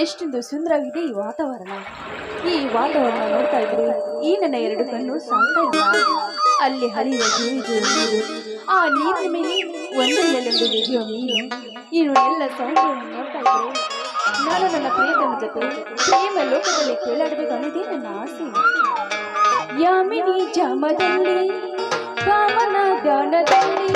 ಎಷ್ಟೊಂದು ಸುಂದರವಾಗಿದೆ ಈ ವಾತಾವರಣ. ಈ ವಾತಾವರಣ ನೋಡ್ತಾ ಇದ್ರೆ ಈ ನನ್ನ ಎರಡು ಕಣ್ಣು ಸಾಲ್ತಾ ಇಲ್ಲ. ಅಲ್ಲಿ ಹರಿಯುವ ಜೋರಿ ಜೋರಿ ನೀರು, ಆ ನೀರಿನ ಮೇಲೆ ಒಂದರಲ್ಲೊಂದು ಬೆಗೆಯುವ ಮೀನು, ಇನ್ನು ಎಲ್ಲ ಸೌಂದರ್ಯವನ್ನು ನೋಡ್ತಾ ಇದ್ರೆ ನಾನು ನನ್ನ ಪ್ರಿಯತಮ ಜೊತೆ ಪ್ರೇಮ ಲೋಕದಲ್ಲಿ ಕೇಳಾಡಬೇಕು ಅನ್ನೋದೇ ನನ್ನ ಆಸೆ. ಯಾಮಿನಿ ಜಾಮದಲ್ಲಿ ಕಾಮನ ಧ್ಯಾನದಲ್ಲಿ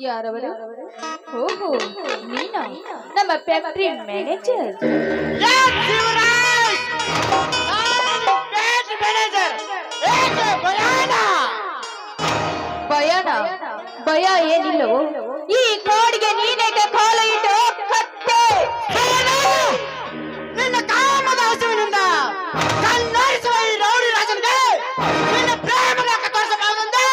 ಯಾರವರು? ಓಹೋ, ನೀನಾ ನಮ್ಮ ಫ್ಯಾಕ್ಟರಿ ಮ್ಯಾನೇಜರ್? ಭಯನ ಭಯ ಏನಿಲ್ಲವೋ ಈ ಕಾಡಿಗೆ ನೀನೇಕೆ ಕಾಲ ಇಟ್ಟು ಕತ್ತೆ? ನಿನ್ನ ಕಾಮದ ಹಸುವಿನಿಂದ ಕಣ್ಣರಿಸುವ ಈ ರೌಡಿ ರಾಜನಿಗೆ ನಿನ್ನ ಪ್ರೇಮ ಲೋಕ ತೋರಿಸಬಹುದಂತೆ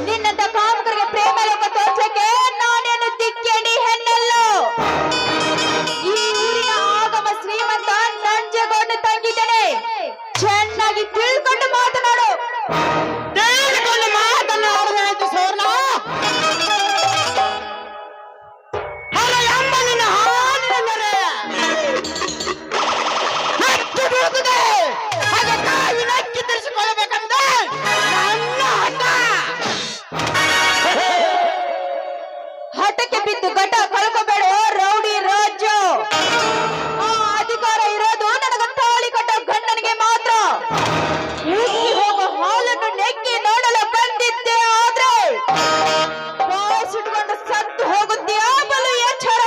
ನಿನ್ನಂತ ಕಾಮಕರಿಗೆ ಪ್ರೇಮ ಲೋಕ ತೋರ್ಸಕ್ಕೆ ನಾನೇನು ದಿಕ್ಕೇಡಿ ಹೆಣ್ಣಲ್ಲ. ಈ ಊರಿನ ಆಗಮ ಶ್ರೀಮಂತ ನಂಜೇಗೌಡ ತಂಗಿದ್ದೇನೆ. ಚೆನ್ನಾಗಿ ತಿಳ್ಕೊಂಡು ಮಾತನಾಡು. ಮಾತನಾಡೋದಾಯ್ತು ಸೋರ್ಣ. ಅಮ್ಮನಿನ ಹಾಲಿನೆಂದರೆ ಹತ್ತು ಬೀಳುತ್ತದೆ. ಅದಕ್ಕಾಗಿ ನಕ್ಕಿ ತಿಳಿಸಿಕೊಳ್ಳಬೇಕಂದ್ರೆ ನನ್ನ ಹಠ. ಹಠಕ್ಕೆ ಬಿದ್ದು ಗಡ್ಡ ಕಳ್ಕೋಬೇಡ ರೌಡಿ ರಾಜ. ಆ ಅಧಿಕಾರ ಇರೋದು ನನಗ ತಾಳಿ ಕಟ್ಟೋ ಗಂಡನಿಗೆ ಮಾತ್ರ. ಉಕ್ಕಿ ಹೋಗೋ ಹಾಲನ್ನು ನೆಕ್ಕಿ ನೋಡಲು ಬಂದಿದ್ದೆ, ಆದ್ರೆ ಬಾಯಿಸಿಟ್ಕೊಂಡು ಸತ್ತು ಹೋಗುತ್ತೀಯಾ ಬಲು ಎಚ್ಚರ.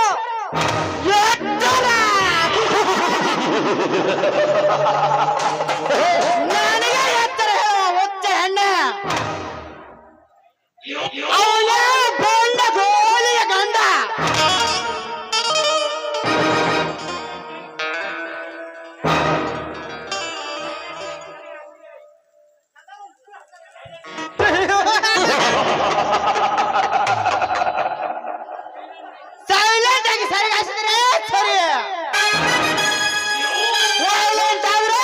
ನನಗೆ ಎತ್ತರ ಹೇಳುವ ಒಚ್ಚ ಹೆಣ್ಣೆ. ಅವನೇ ಬಂಡ ಗೋಲಿಯ ಗಂಡ. ಸೈಲೆಂಟ್ ಆಗಿ ಸರಿಗಾಸಿದ್ರೆ ಸರಿ. ವೈಲೆಂಟ್ ಆದ್ರೆ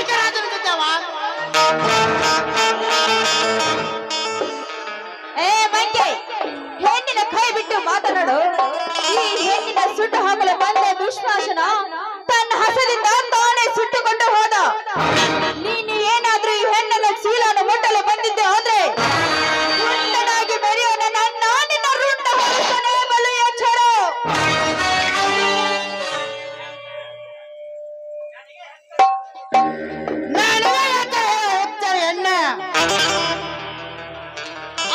ಯಾಕೆ ರಾಜನ ಜೊತೆ ಅವ? ಏ ಮಂಗೆ, ಹೆಣ್ಣಿನ ಕೈ ಬಿಟ್ಟು ಮಾತನಾಡು. ಈ ಹೆಣ್ಣಿನ ಸುಟ್ಟು ಹಾಕಲು ಬಂದ ದುಶ್ವಾಸನ ತನ್ನ ಹಸದಿಂದ ತಾನೇ ಸುಟ್ಟುಕೊಂಡು ಹೋದ. ನೀನು ಏನಾದ್ರೂ ಈ ಹೆಣ್ಣನ್ನು ಚೀಲನ್ನು ಮುಟ್ಟಲು ಬಂದಿದ್ದೆ ಆದ್ರೆ ರುಂಡನಾಗಿ ಬೆಳೆಯೋ ನನ್ನ ನಿನ್ನ ರುಂಡ ಹೊರಸನೆ ಬಲು ಎಚ್ಚರ. ನಾನು ಯಾಕೆ ಹೋಗ್ತಾರೆ ಎಣ್ಣೆ?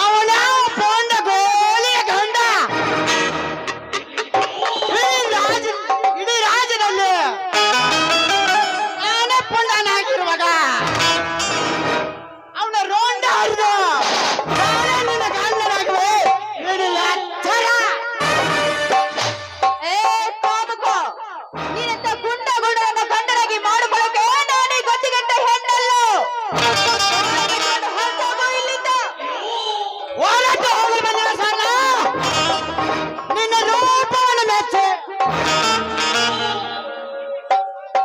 ಅವನ ಪೋಂಡ ಗೋಲಿಯ ಗಂಡ. ಇಡೀ ರಾಜ್ಯದಲ್ಲಿ ನಾನೇ ಪುಂಡನಾಗಿರುವಾಗ ಅವನ ರೋಂಡ ಹರಿದು ನಾನೇ ನಿನ್ನ ಗಂಡನಾಗುವೆ. ಇಡೀ ಎಚ್ಚರ. ಏ ಕಾಮಕೋ, ನೀನಂತ ಗುಂಡ ಗುಂಡನ ಗಂಡನಾಗಿ ಮಾಡಿಕೊಳ್ಳೋಕೆ ನಾನೇ ಗೊತ್ತಿಗೆಟ್ಟ ಹೆಣ್ಣಲ್ಲ. ಹೊರಟೋಗು ಇಲ್ಲಿಂದ. ಓಡಾಟ ಹೋಗಿ ಬಂದಿರ ಸಾಲ. ನಿನ್ನ ರೂಪವನ್ನು ಮೆಚ್ಚೆ,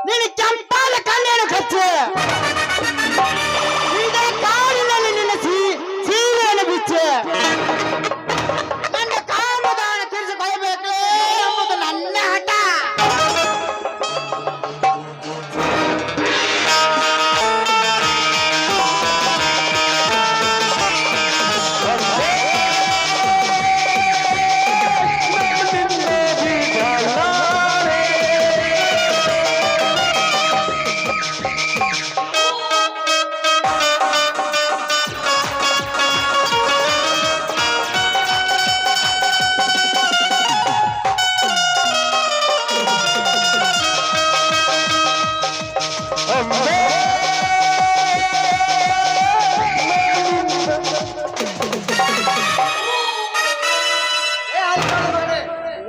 ನಿನ್ನ ಕೆಂಪಾದ ಕಣ್ಣೇನು ಕಚ್ಚೆ, ಇದೇ ಕಾಡಿನಲ್ಲಿ ನಿನ್ನ ಸೀರೆಯನ್ನು ಬಿಚ್ಚೆ. ನನ್ನ ಕಾಮದಾನ ತೀರಿಸಿಕೊಳ್ಳಬೇಕು ಎಂಬುದು ನನ್ನ ಹಠ.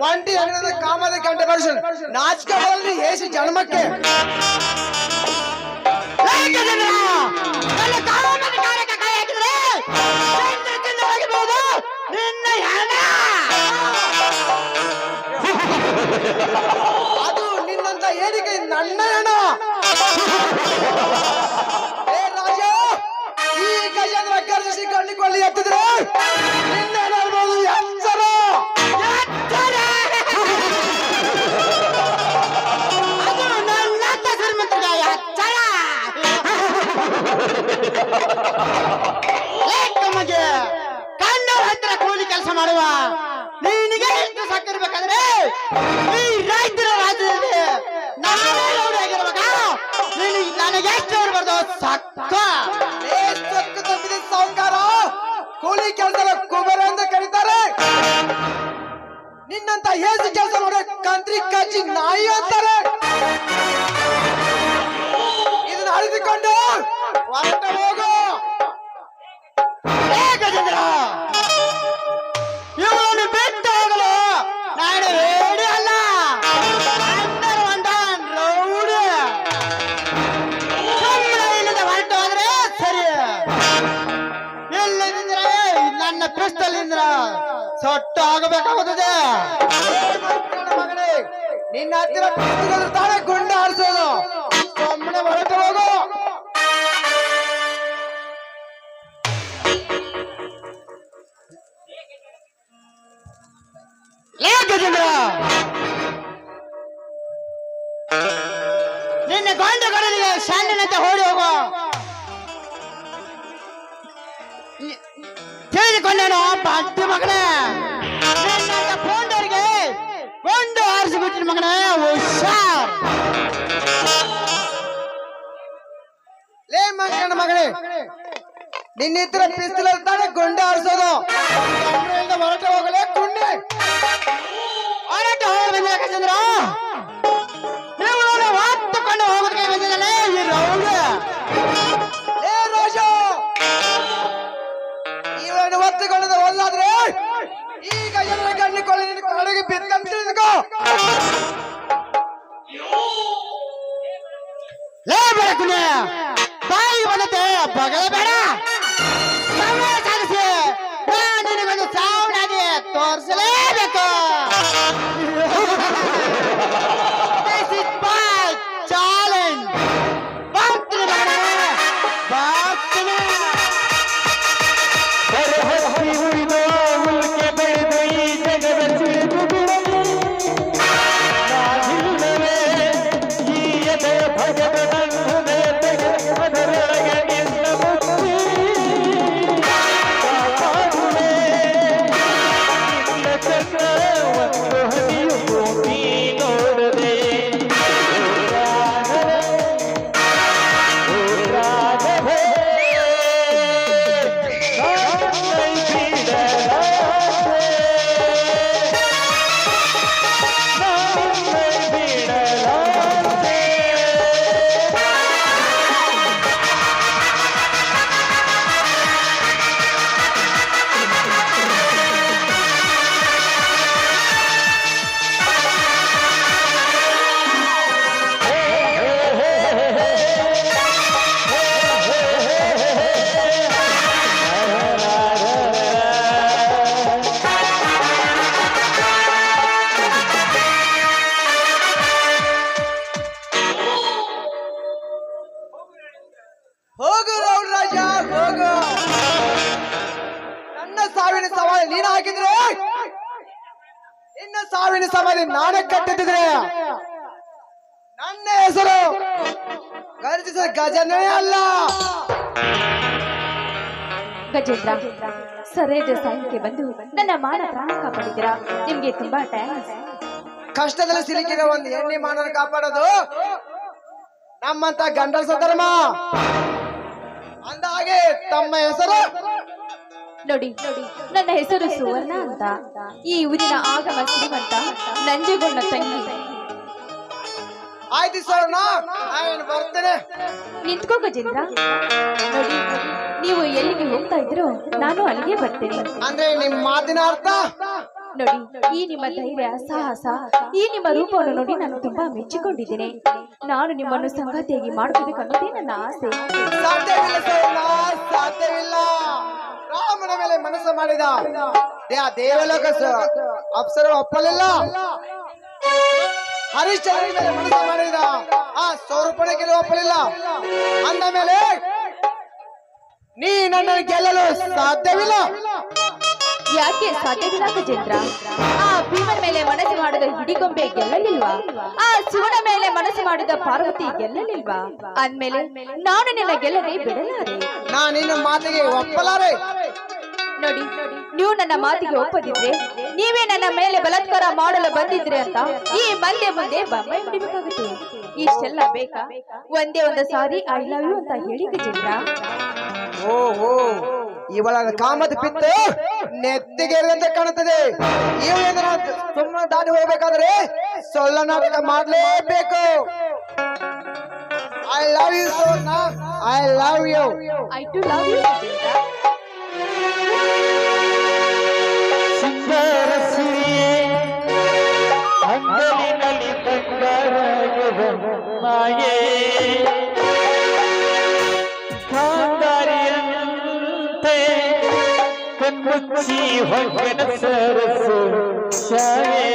ಒಂಟಿ ಅಂಗದ ಕಾಮದ ಗಂಟೆ ಬಡಿಸು ನಾಚಿಕೆ ಬರಲಿ ಏಸಿ ಜನ್ಮಕ್ಕೆ. ನನ್ನ ಕಾಮದ ಕಾರ್ಯಕ್ಕೆ ಕೈ ಹಾಕಿದ್ರೆ ಚಂದ್ರ ಚಂದ್ರ ಹೋಗಿಬಹುದು ನಿನ್ನ ಹೆಣ. ಅದು ನಿನ್ನಂತ ಏನಿಗೆ ನನ್ನ ಹೆಣ. ಏ ರಾಜ, ಈ ಗಜೇಂದ್ರ ಗರ್ಜಿಸಿ ಕೊಳ್ಳಿ ಎತ್ತಿದ್ರೆ ನಿನ್ನ ಹೆಣ ಅನ್ಬೋದು ಎಚ್ಚರ. ಅದು ನನ್ನ ಶ್ರೀಮಂತಗ ಎಚ್ಚರ. ಮಗೆ ಕಣ್ಣೂರ್ ಹತ್ರ ಕೂಲಿ ಕೆಲಸ ಮಾಡುವ ನಿನಗೆ ಎಷ್ಟು ಸಾಕಿರ್ಬೇಕಾದ್ರೆ ಈ ರೈತರ ರಾಜ್ಯದಲ್ಲಿ ನಾನೇ ಆಗಿರುವಾಗ ನನಗೆ ಎಷ್ಟು ಇರಬಾರ್ದು ಸಕ್ಕ. ಏ ಸೊಕ್ಕು ತಪ್ಪಿದ ಸಾಹುಕಾರ, ಕೂಲಿ ಕೆಲಸ ಕುಬೇರ ಅಂತ ಕರೀತಾರೆ. ನಿನ್ನಂತ ಏಸು ಕೆಲಸ ಮಾಡೋ ಕಂತ್ರಿ ಕಚ್ಚಿ ನಾಯಿ ಅಂತಾರೆ. ಇದನ್ನ ಅಳಿದುಕೊಂಡು ಹೊರಟ ಹೋಗು. ಗಜೇಂದ್ರ, ಇವನು ಬಿಟ್ಟು ಹೋಗಲು ನಾನು ರೇಡಿ ಅಲ್ಲ. ಅಂಡರ್ ವಂಡನ್ ರೌಡಿ. ಸುಮ್ಮನೆ ಇಲ್ಲಿಂದ ಹೊರಟು ಹೋದ್ರೆ ಸರಿ. ಇಲ್ಲದಿದ್ರೆ ನನ್ನ ಪಿಸ್ತಲ್ ಇಂದ್ರ ಸೊಟ್ಟು ಆಗಬೇಕಾಗುತ್ತದೆ. ಮಗನೇ, ನಿನ್ನ ಹತ್ತಿರ ಪಿಸ್ತೂಲ್ ತಾನೇ ಗುಂಡು ಆಡಿಸೋದು. ಸುಮ್ಮನೆ ಹೊರಟು ಹೋಗು. ಲೇ ಗಜೇಂದ್ರ, ನಿನ್ನ ಗಂಡ ಗಡಲಿಗೆ ಶಾಂಡಿನಂತೆ ಓಡಿ ಹೋಗು. ತಿಳಿದುಕೊಂಡೇನು ಬಡ್ಡಿ ಮಗನೇ. ನಿನ್ನಂತ ಪೋಂಡರಿಗೆ ಗೊಂಡು ಆರಿಸಿಬಿಟ್ಟಿನ ಮಗನೇ, ಹುಷಾರ್. ಲೇ ಮಂಗನ ಮಗನೇ, ನಿನ್ನ ಹತ್ತಿರ ಪಿಸ್ತೂಲ್ ತಾನೇ ಗುಂಡು ಆಡಿಸೋದು. ಹೊರಟು ಹೋಗಲೇ ಗುಂಡಿ. ಹೊರಟು ಹೋಗಿ ಗಜೇಂದ್ರ, ನೀವು ಹೊತ್ತುಕೊಂಡು ಹೋಗೋದಕ್ಕೆ ಬಂದಿದ್ದಾನೆ ಈ ರೌಡಿ. ಏ ರೋಷ, ಇವನು ಒತ್ತುಕೊಳ್ಳದ ಒಲ್ಲಾದ್ರೆ ಈಗ ಎಲ್ಲ ಗಣ್ಣಿಕೊಳ್ಳಿ ನಿನ್ನ ಕಾಡಿಗೆ ಬಿದ್ದೋ. ಲೇ ಬೆಳಕುನೆ, ಬಾಯಿ ಬಂದತೆ ಬಗಲ ಬೇಡ. ಸಮಯ ಸಾಧಿಸಿ ನಾನು ನಿನಗೊಂದು ಸಾವನಾಗಿ ತೋರಿಸಲೇಬೇಕು. This is my challenge. ಬರ್ತೀನಿ ಹೋಗು ರೌಡಿ ರಾಜ ಹೋಗು. ನನ್ನ ಸಾವಿನ ಸವಾಲು ನೀನು ಹಾಕಿದ್ರೆ ನಿನ್ನ ಸಾವಿನ ಸವಾಲಿ ನಾನೇ ಕಟ್ಟಿದ್ರೆ ನನ್ನ ಹೆಸರು ಗರ್ಜಿಸಿದ ಗಜನೇ ಅಲ್ಲ. ಗಜೇಂದ್ರ, ಸರಿಯಾದ ಸಮಯಕ್ಕೆ ಬಂದು ನನ್ನ ಮಾನ ಪ್ರಾಣ ಕಾಪಾಡಿದ್ದೀರಾ. ನಿಮ್ಗೆ ತುಂಬಾ ಥ್ಯಾಂಕ್ಸ್. ಕಷ್ಟದಲ್ಲಿ ಸಿಲುಕಿರೋ ಒಂದು ಹೆಣ್ಣಿ ಮಾನನ್ನು ಕಾಪಾಡೋದು ನಮ್ಮಂತ ಗಂಡಸ ಧರ್ಮ. ಅಂದ ಹಾಗೆ ತಮ್ಮ ಹೆಸರು ನೋಡಿ, ನನ್ನ ಹೆಸರು ಸುವರ್ಣ ಅಂತ. ಈ ಊರಿನ ಆಗಮ ಶ್ರೀಮಂತ ನಂಜೇಗೌಡನ ತಂಗಿ. ಆಯ್ತು ಸುವರ್ಣ, ನಾನು ಬರ್ತೇನೆ. ನಿಂತ್ಕೋ ಗಜೇಂದ್ರ. ನೋಡಿ, ನೀವು ಎಲ್ಲಿಗೆ ಹೋಗ್ತಾ ಇದ್ರು ನಾನು ಅಲ್ಲಿಗೆ ಬರ್ತೇನೆ. ಅಂದ್ರೆ ನಿಮ್ ಮಾತಿನ ಅರ್ಥ? ನೋಡಿ, ಈ ನಿಮ್ಮ ಧೈರ್ಯ, ಸಾಹಸ, ಈ ನಿಮ್ಮ ರೂಪವನ್ನು ನೋಡಿ ನಾನು ತುಂಬಾ ಮೆಚ್ಚಿಕೊಂಡಿದ್ದೇನೆ. ನಾನು ನಿಮ್ಮನ್ನು ಸಂಗಾತಿಯಾಗಿ ಮಾಡಬೇಕು ಅನ್ನೋದೇ ನನ್ನ ಆಸೆ. ಸಾಧ್ಯವಿಲ್ಲ ಸುವರ್ಣ, ಸಾಧ್ಯವಿಲ್ಲ. ರಾಮನ ಮೇಲೆ ಮನಸ್ಸು ಮಾಡಿದ ದೇವಲೋಕ ಅಪ್ಸರು ಒಪ್ಪಲಿಲ್ಲ. ಹರಿಶ್ಚಂದ್ರನ ಮೇಲೆ ಮನಸ್ಸು ಮಾಡಿದ ಆ ಸ್ವರೂಪಣೆ ಒಪ್ಪಲಿಲ್ಲ. ಅಂದ ಮೇಲೆ ನೀ ನನ್ನ ಗೆಲ್ಲಲು ಸಾಧ್ಯವಿಲ್ಲ. ಯಾಕೆ ಸಾಧ್ಯವಿಲ್ಲ ಗಜೇಂದ್ರ? ಆ ಭೀಮನ ಮೇಲೆ ಮನಸ್ಸು ಮಾಡಿದ ಹಿಡಿಗೊಂಬೆ ಗೆಲ್ಲಲಿಲ್ವಾ? ಆ ಶಿವನ ಮೇಲೆ ಮನಸ್ಸು ಮಾಡಿದ ಪಾರ್ವತಿ ಗೆಲ್ಲಲಿಲ್ವಾ? ಅಂದ್ಮೇಲೆ ನಾನು ನಿನ್ನ ಗೆಲ್ಲದೆ ಬಿಡಲಾರೆ. ನಾನು ನಿನ್ನ ಮಾತಿಗೆ ಒಪ್ಪಲಾರೆ. ನೋಡಿ, ನೀವು ನನ್ನ ಮಾತಿಗೆ ಒಪ್ಪದಿದ್ರೆ ನೀವೇ ನನ್ನ ಮೇಲೆ ಬಲಾತ್ಕಾರ ಮಾಡಲು ಬಂದಿದ್ರೆ ಅಂತ ಈ ಮಂದೆ ಮುಂದೆ ಬೊಂಬೈ ಹೊಡಿಬೇಕಾಗುತ್ತೆ. ಇಷ್ಟೆಲ್ಲ ಬೇಕಾ? ಒಂದೇ ಒಂದು ಸಾರಿ ಐ ಲವ್ ಯು ಅಂತ ಹೇಳಿ ಗಜೇಂದ್ರ. ಓಹೋ, ಇವಳ ಕಾಮದ ಪಿತ್ತು ನೆತ್ತಿಗೇರಿದಂತೆ ಕಾಣುತ್ತದೆ. ಇವಳಿಂದ ಸುಮ್ಮನೆ ದಾಟಿ ಹೋಗ್ಬೇಕಾದ್ರೆ ಸೊಳ್ಳ ನಾಟಕ ಮಾಡಲೇಬೇಕು. I love you Sona, I love you. I too love you Gajendra. ಸಿಂಗಾರ ಸಿರಿಯೇ ಅಂಗಲಿನಲ್ಲಿ ಬಂಗಾರವ ಮಾಯೇ ಕಾಂಗಾರಿಯಂತೆ ಕಣ್ಮುಚ್ಚಿ ಹೊಂಗನ ಸರಸು ಶಾಯೇ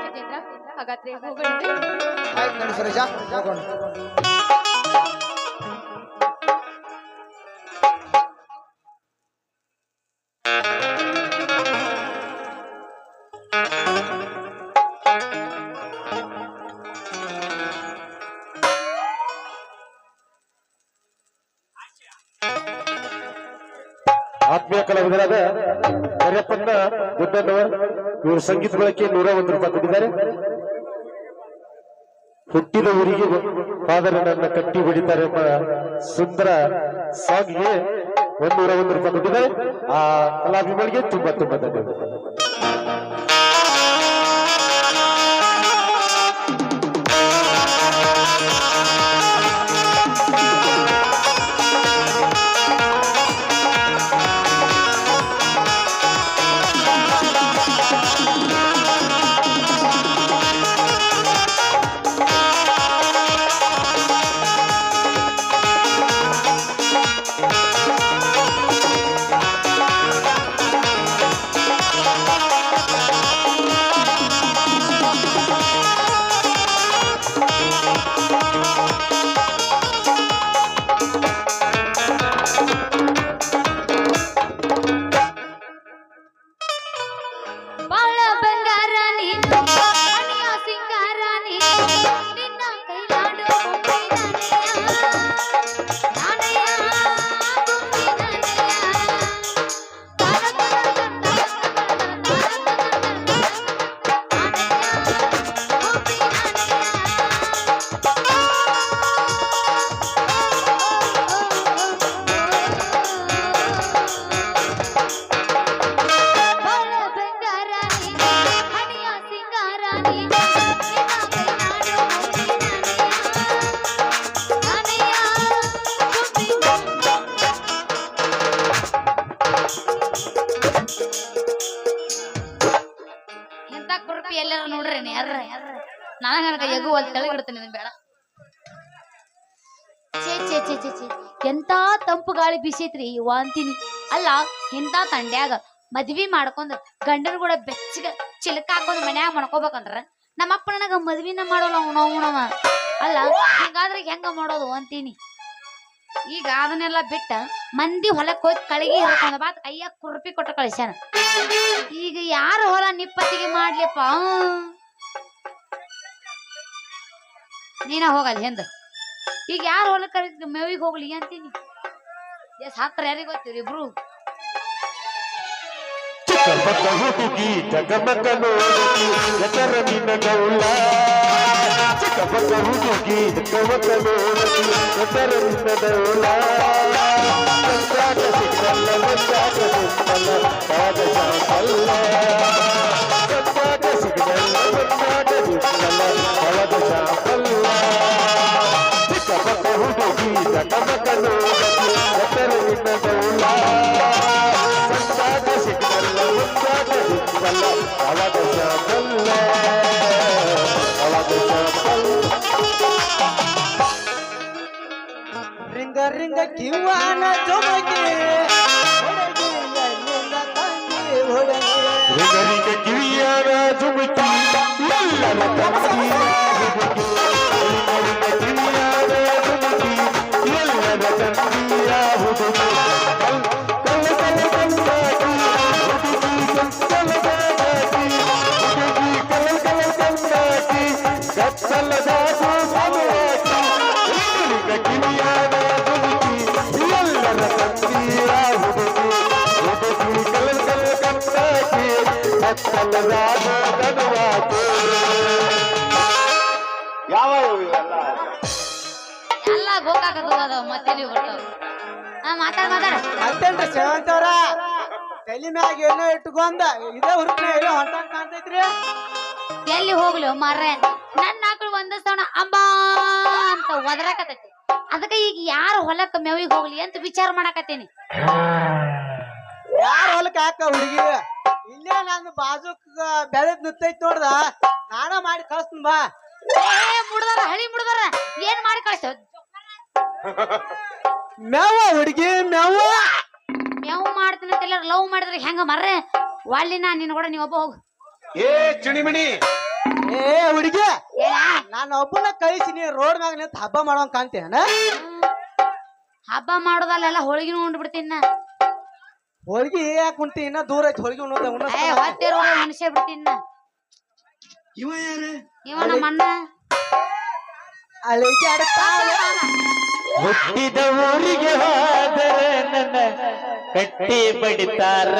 ಗಜೇಂದ್ರ, ಹಾಗಾದ್ರೆ ಹೋಗೋಣ. ಆಯ್ತು ನೋಡಿ ಸುರೇಶ ಹೋಗೋಣ. ಆತ್ಮೀಯ ಕಲಾವಿದರಾದ ಕರಿಯಪ್ಪನ ಗುಡ್ಡಣ್ಣವರ್ ಇವರು ಸಂಗೀತ ಬಳಕೆ 101 ರೂಪಾಯಿ ಕೊಟ್ಟಿದ್ದಾರೆ. ಹುಟ್ಟಿದ ಊರಿಗೆ ಫಾದರನನ್ನ ಕಟ್ಟಿ ಬಿಡಿತಾರೆ ಎಂಬ ಸುಂದರ ಸಾಂಗ್ಗೆ 101 ರೂಪಾಯಿ ಕೊಟ್ಟಿದ್ದಾರೆ. ಆ ಕಲಾಭಿಮಾನಿಗೆ ತುಂಬಾ ತುಂಬಾ ಧನ್ಯವಾದ. ಬಾಳ ಬಂಗಾರ ನೀನು, ಹಣಿಯ ಸಿಂಗಾರ ನೀನು, ನಿನ್ನ ಕೈಲಾಡೋ ನಾಣಯ, ಎಂತ ಕುರುಪಿ ಎಲ್ಲಾರ ನೋಡ್ರಿ ನನಗ ಎಗು ಅಲ್ಲಿ ತೆಳಗಿಡ್ತೀನಿ ಬೇಡ. ಛೇ ಛೇ ಛೇ ಛೇ ಛೇ ಎಂತ ತಂಪು ಗಾಳಿ ಬೀಸೈತ್ರಿ ಅಂತೀನಿ. ಅಲ್ಲ ಇಂತ ತಂಡ್ಯಾಗ ಮದ್ವಿ ಮಾಡ್ಕೊಂಡ್ ಗಂಡನ ಕೂಡ ಬೆಚ್ಚಗ ಚಿಲಕ ಹಾಕೊಂಡ್ ಮನ್ಯಾಗ ಮಾಡ್ಕೋಬೇಕಂದ್ರ ನಮ್ಮಪ್ಪ ನನಗ ಮದ್ವಿನ ಮಾಡೋಲ್ಲ ಅವನವ. ಅಲ್ಲ ಹಿಂಗಾದ್ರೆ ಹೆಂಗ ಮಾಡೋದು ಅಂತೀನಿ. ಈಗ ಅದನ್ನೆಲ್ಲ ಬಿಟ್ಟ ಮಂದಿ ಹೊಲಕ್ಕೆ ಹೋಗಿ ಕಳಿಗೆ ಹಿಡ್ಕೊಂಡ ಬಾತ್ ಕೈಯ ಕುರುಪಿ ಕೊಟ್ಟ ಕಳಿಸ್ಯಾನ. ಈಗ ಯಾರ ಹೊಲ ನಿಪ್ಪತ್ತಿಗೆ ಮಾಡ್ಲಿಪ್ಪ? ನೀನ ಹೋಗಲ್ಲ ಹೆಂದ. ಈಗ ಯಾರ ಹೊಲ ಕರೀತಿ ಮೇವಿಗೆ ಹೋಗ್ಲಿ ಅಂತೀನಿ. ಎಸ್ ಹತ್ರ ಯಾರಿಗೆ ಗೊತ್ತೀರಿ ಇಬ್ರು? ಹುಡುಗಿ ಜಗಮಗ ನೋಡುತ್ತಿ ಎದರ ನಿನ್ನ ಗೌಳ ಚಿಕ್ಕಪಕ್ಕ ಹುಡುಗಿ ಜಗಮಗ ನೋಡುತ್ತಿ ಎದರ ನಿನ್ನ ಗೌಳ ಸಂಜಾಗ ಸಿಕ್ಕಲ್ಲ ಮಂಜಾಗ ಸಿಕ್ಕಲ್ಲ ಪಾದ ಶಾಪಲ್ಲ ಸಂಜಾಗ ಸಿಕ್ಕಲ್ಲ ಮಂಜಾಗ ಸಿಕ್ಕಲ್ಲ ಪಾದ ಶಾಪಲ್ಲ ಚಿಕ್ಕಪಕ್ಕ ಹುಡುಗಿ ಜಗಮಗ ನೋಡುತ್ತಿ ಎದರ ನಿನ್ನ ಗೌಳ ಸಂಜಾಗ ಸಿಕ್ಕಲ್ಲ ಮಂಜಾಗ ಸಿಕ್ಕಲ್ಲ ಪಾದ ಶಾಪಲ್ಲ ಪಾದ ಶಾಪಲ್ಲ ರಿಂಗ ರಿಂಗ ಕಿವ್ವಾನ ಚೊಮಗಿ ರಿಂಗರಿಗೆ ಕಿವಿಯಾರ ಜುಮುಕಿ ಎಲ್ಲರ ತಂಗಿ ರಿಂಗರಿಗೆ ಕಿವಿಯಾರ ಜುಮುಕಿ ಎಲ್ಲರ ತಂಗಿಯ ಹುಡುಗಿ ಕಲ್ಲ ಕಲ್ಲ ಕಂದಾಕಿ ಹುಡುಗಿ ಕಲ್ಲದಾಕಿ ಹುಡುಗಿ ಕಲ್ಲ ಕಲ್ಲ ಕಂದಾಕಿ ಕತ್ತಲದಾಸು ಸಮವಾಕಿ ರಿಂಗರಿಗೆ ಕಿವಿಯಾರ ಜುಮುಕಿ ಎಲ್ಲರ ತಂಗಿಯ ಹುಡುಗಿ ಹುಡುಗಿ ಕಲ್ಲ ಕಲ್ಲ ಕಂದಾಕಿ ಕತ್ತಲದಾದ ಧನವಾಕಿ ಯಾವ ಇವೆಲ್ಲ ಎಲ್ಲ ಗೋಕಾಕದು ಅದಾವ ಮತ್ತೆ ಬರ್ತಾವ. ಮಾತಾಡ ಮತ್ತೇನ್ರಿ ಶ್ರೀಮಂತ ಅವ್ರ ತಲೆ ಮ್ಯಾಗ ಏನೋ ಇಟ್ಕೊಂಡ ಇದೇ ಹುರುಪ್ನ ಏನೋ ಹೊಂಟಂಗ್ ಕಾಣ್ತೈತ್ರಿ. ಎಲ್ಲಿ ಹೋಗ್ಲಿ ಮಾರ್ರೆ, ನನ್ನ ಆಕಳು ಒಂದ ಸವಣ ಅಂಬಾ ಅಂತ ಒದರಾಕತೈತಿ. ಅದಕ್ಕೆ ಈಗ ಯಾರ ಹೊಲಕ್ಕ ಮೇವಿಗೆ ಹೋಗ್ಲಿ ಅಂತ ವಿಚಾರ ಮಾಡಾಕತ್ತೀನಿ. ಯಾರ ಹೊಲಕ್ಕೆ ಹಾಕ ಹುಡುಗಿ ಇಲ್ಲೇ ನನ್ನ ಬಾಜುಕ್ ಬೆಳೆದ್ ನಿಂತೈತಿ ನೋಡ್ದ ನಾನ ಮಾಡಿ ಕಳಿಸ್ತೀನಿ ಬಾ. ಮುಡ್ದಾರ ಹಳಿ ಮುಡ್ದಾರ ಏನ್ ಮಾಡಿ ಕಳ್ಸ? ಮ್ಯಾವ ಹುಡುಗಿ ಮ್ಯಾವ ಮೇವು ಮಾಡ್ತೀನಿ ಅಂತ ಎಲ್ಲಾರು ಲವ್ ಮಾಡಿದ್ರೆ ಹೆಂಗ ಮರ್ರೆ ವಾಲಿನ ನಿನ್ನ ಕೂಡ ನೀವ್ ಒಬ್ಬ ಹೋಗು ಏ ಚಿಣಿಮಿಣಿ ಏ ಹುಡುಗಿ ಏನ ನಾನು ಒಬ್ಬನ ಕಳಿಸಿ ನೀ ರೋಡ್ ಮ್ಯಾಗ ನಿಂತ ಹಬ್ಬ ಮಾಡೋಂಗ್ ಕಾಣ್ತೇನ ಹಬ್ಬ ಮಾಡೋದಲ್ಲೆಲ್ಲ ಹೋಳಿಗೆ ಉಂಡು ಬಿಡ್ತೀನಿ ನಾ ಹೋಳ್ಗಿ ಯಾಕೆ ಕುಂತಿ ಇನ್ನ ದೂರ ಐತಿ ಹೋಳ್ಗಿ ಹೊತ್ತಿರೋ ಮನುಷ್ಯ ಬಿಡ್ತೀನಿ ನಾ ಇವ ಯಾರು ಇವ ನಮ್ಮ ಅಣ್ಣ ಅಲ್ಲಿ ಹುಟ್ಟಿದ ಊರಿಗೆ ಹೋದರೆ ನನ್ನ ಕಟ್ಟಿ ಬಡಿತಾರ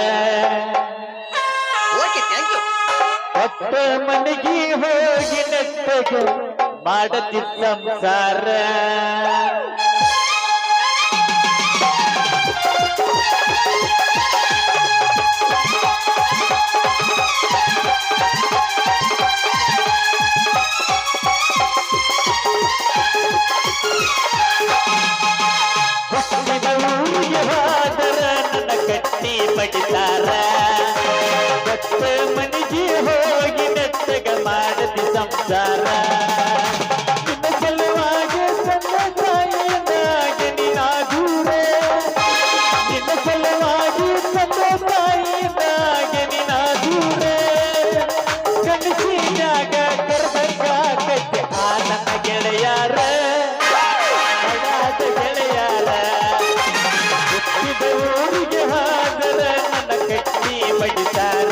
ಓಕೆ ಥ್ಯಾಂಕ್ ಯು ಕೊಟ್ಟ ಮನೆಗೆ ಹೋಗಿ ನೆಟ್ಟಗೆ ಮಾಡತಿ ಸಂಸಾರ ಹುಟ್ಟಿದ ಊರಿಗೆ ಹೋದರ ನನ್ನ ಕಟ್ಟಿ ಬಡಿತಾರ ಕೊಟ್ಟ ಮನೆಗೆ ಹೋಗಿ ನೆಟ್ಟಗ ಮಾಡತಿ ಸಂಸಾರ ನಿನ್ನ ಸಲುವಾಗಿ ನನ್ನ ತಾಯಿಯನ್ನಾಗಿ ನೀನಾದೂರೆ ನಿನ್ನ ಸಲುವಾಗಿ ನನ್ನ ತಾಯಿಯನ್ನಾಗಿ ನೀನಾದೂರೆ ಕನಸಿನಾಗ ಕರೆದಂಗ ಕಟ್ಟಿ ಆ ನನ್ನ ಗೆಳೆಯಾರ ಅಡಾದ ಗೆಳೆಯಾರ ಹುಟ್ಟಿದ ಊರಿಗೆ ಹಾದರ ನನ್ನ ಕಟ್ಟಿ ಬಡಿತಾರ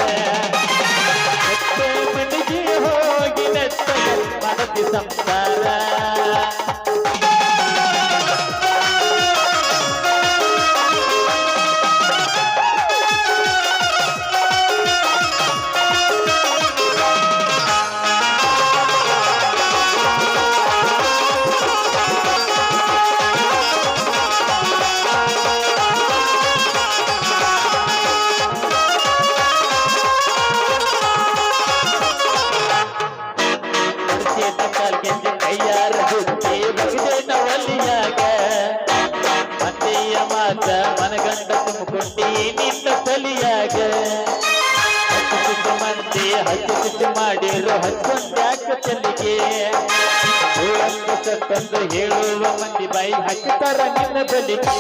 ಕೊಟ್ಟ ಮನೆಗೆ ಹೋಗಿ ನೆಟ್ಟಗೆ ಮಾಡತಿ ಸಂಸಾರ ಕೈಯಾರ ಬುದ್ಧಿ ಬಗಿದೆ ನವಲಿಯಾಗ ಮಂದಿಯ ಮಾತ ಮನಗಂಡ ತುಂಬಿಕೊಂಡಿ ನಿನ್ನ ತಲಿಯಾಗ ಹಚ್ಚು ಮಂದಿ ಹಚ್ಚು ಮಾಡಿರೋ ಹಚ್ಚೊಂದ್ಯಾಕ ತಲಿಗೆ ಸತ್ತಂದು ಹೇಳುವ ಮಂದಿ ಬಾಯಿ ಹಾಕಿತಾರ ನಿನ್ನ ಬಲಿಗೆ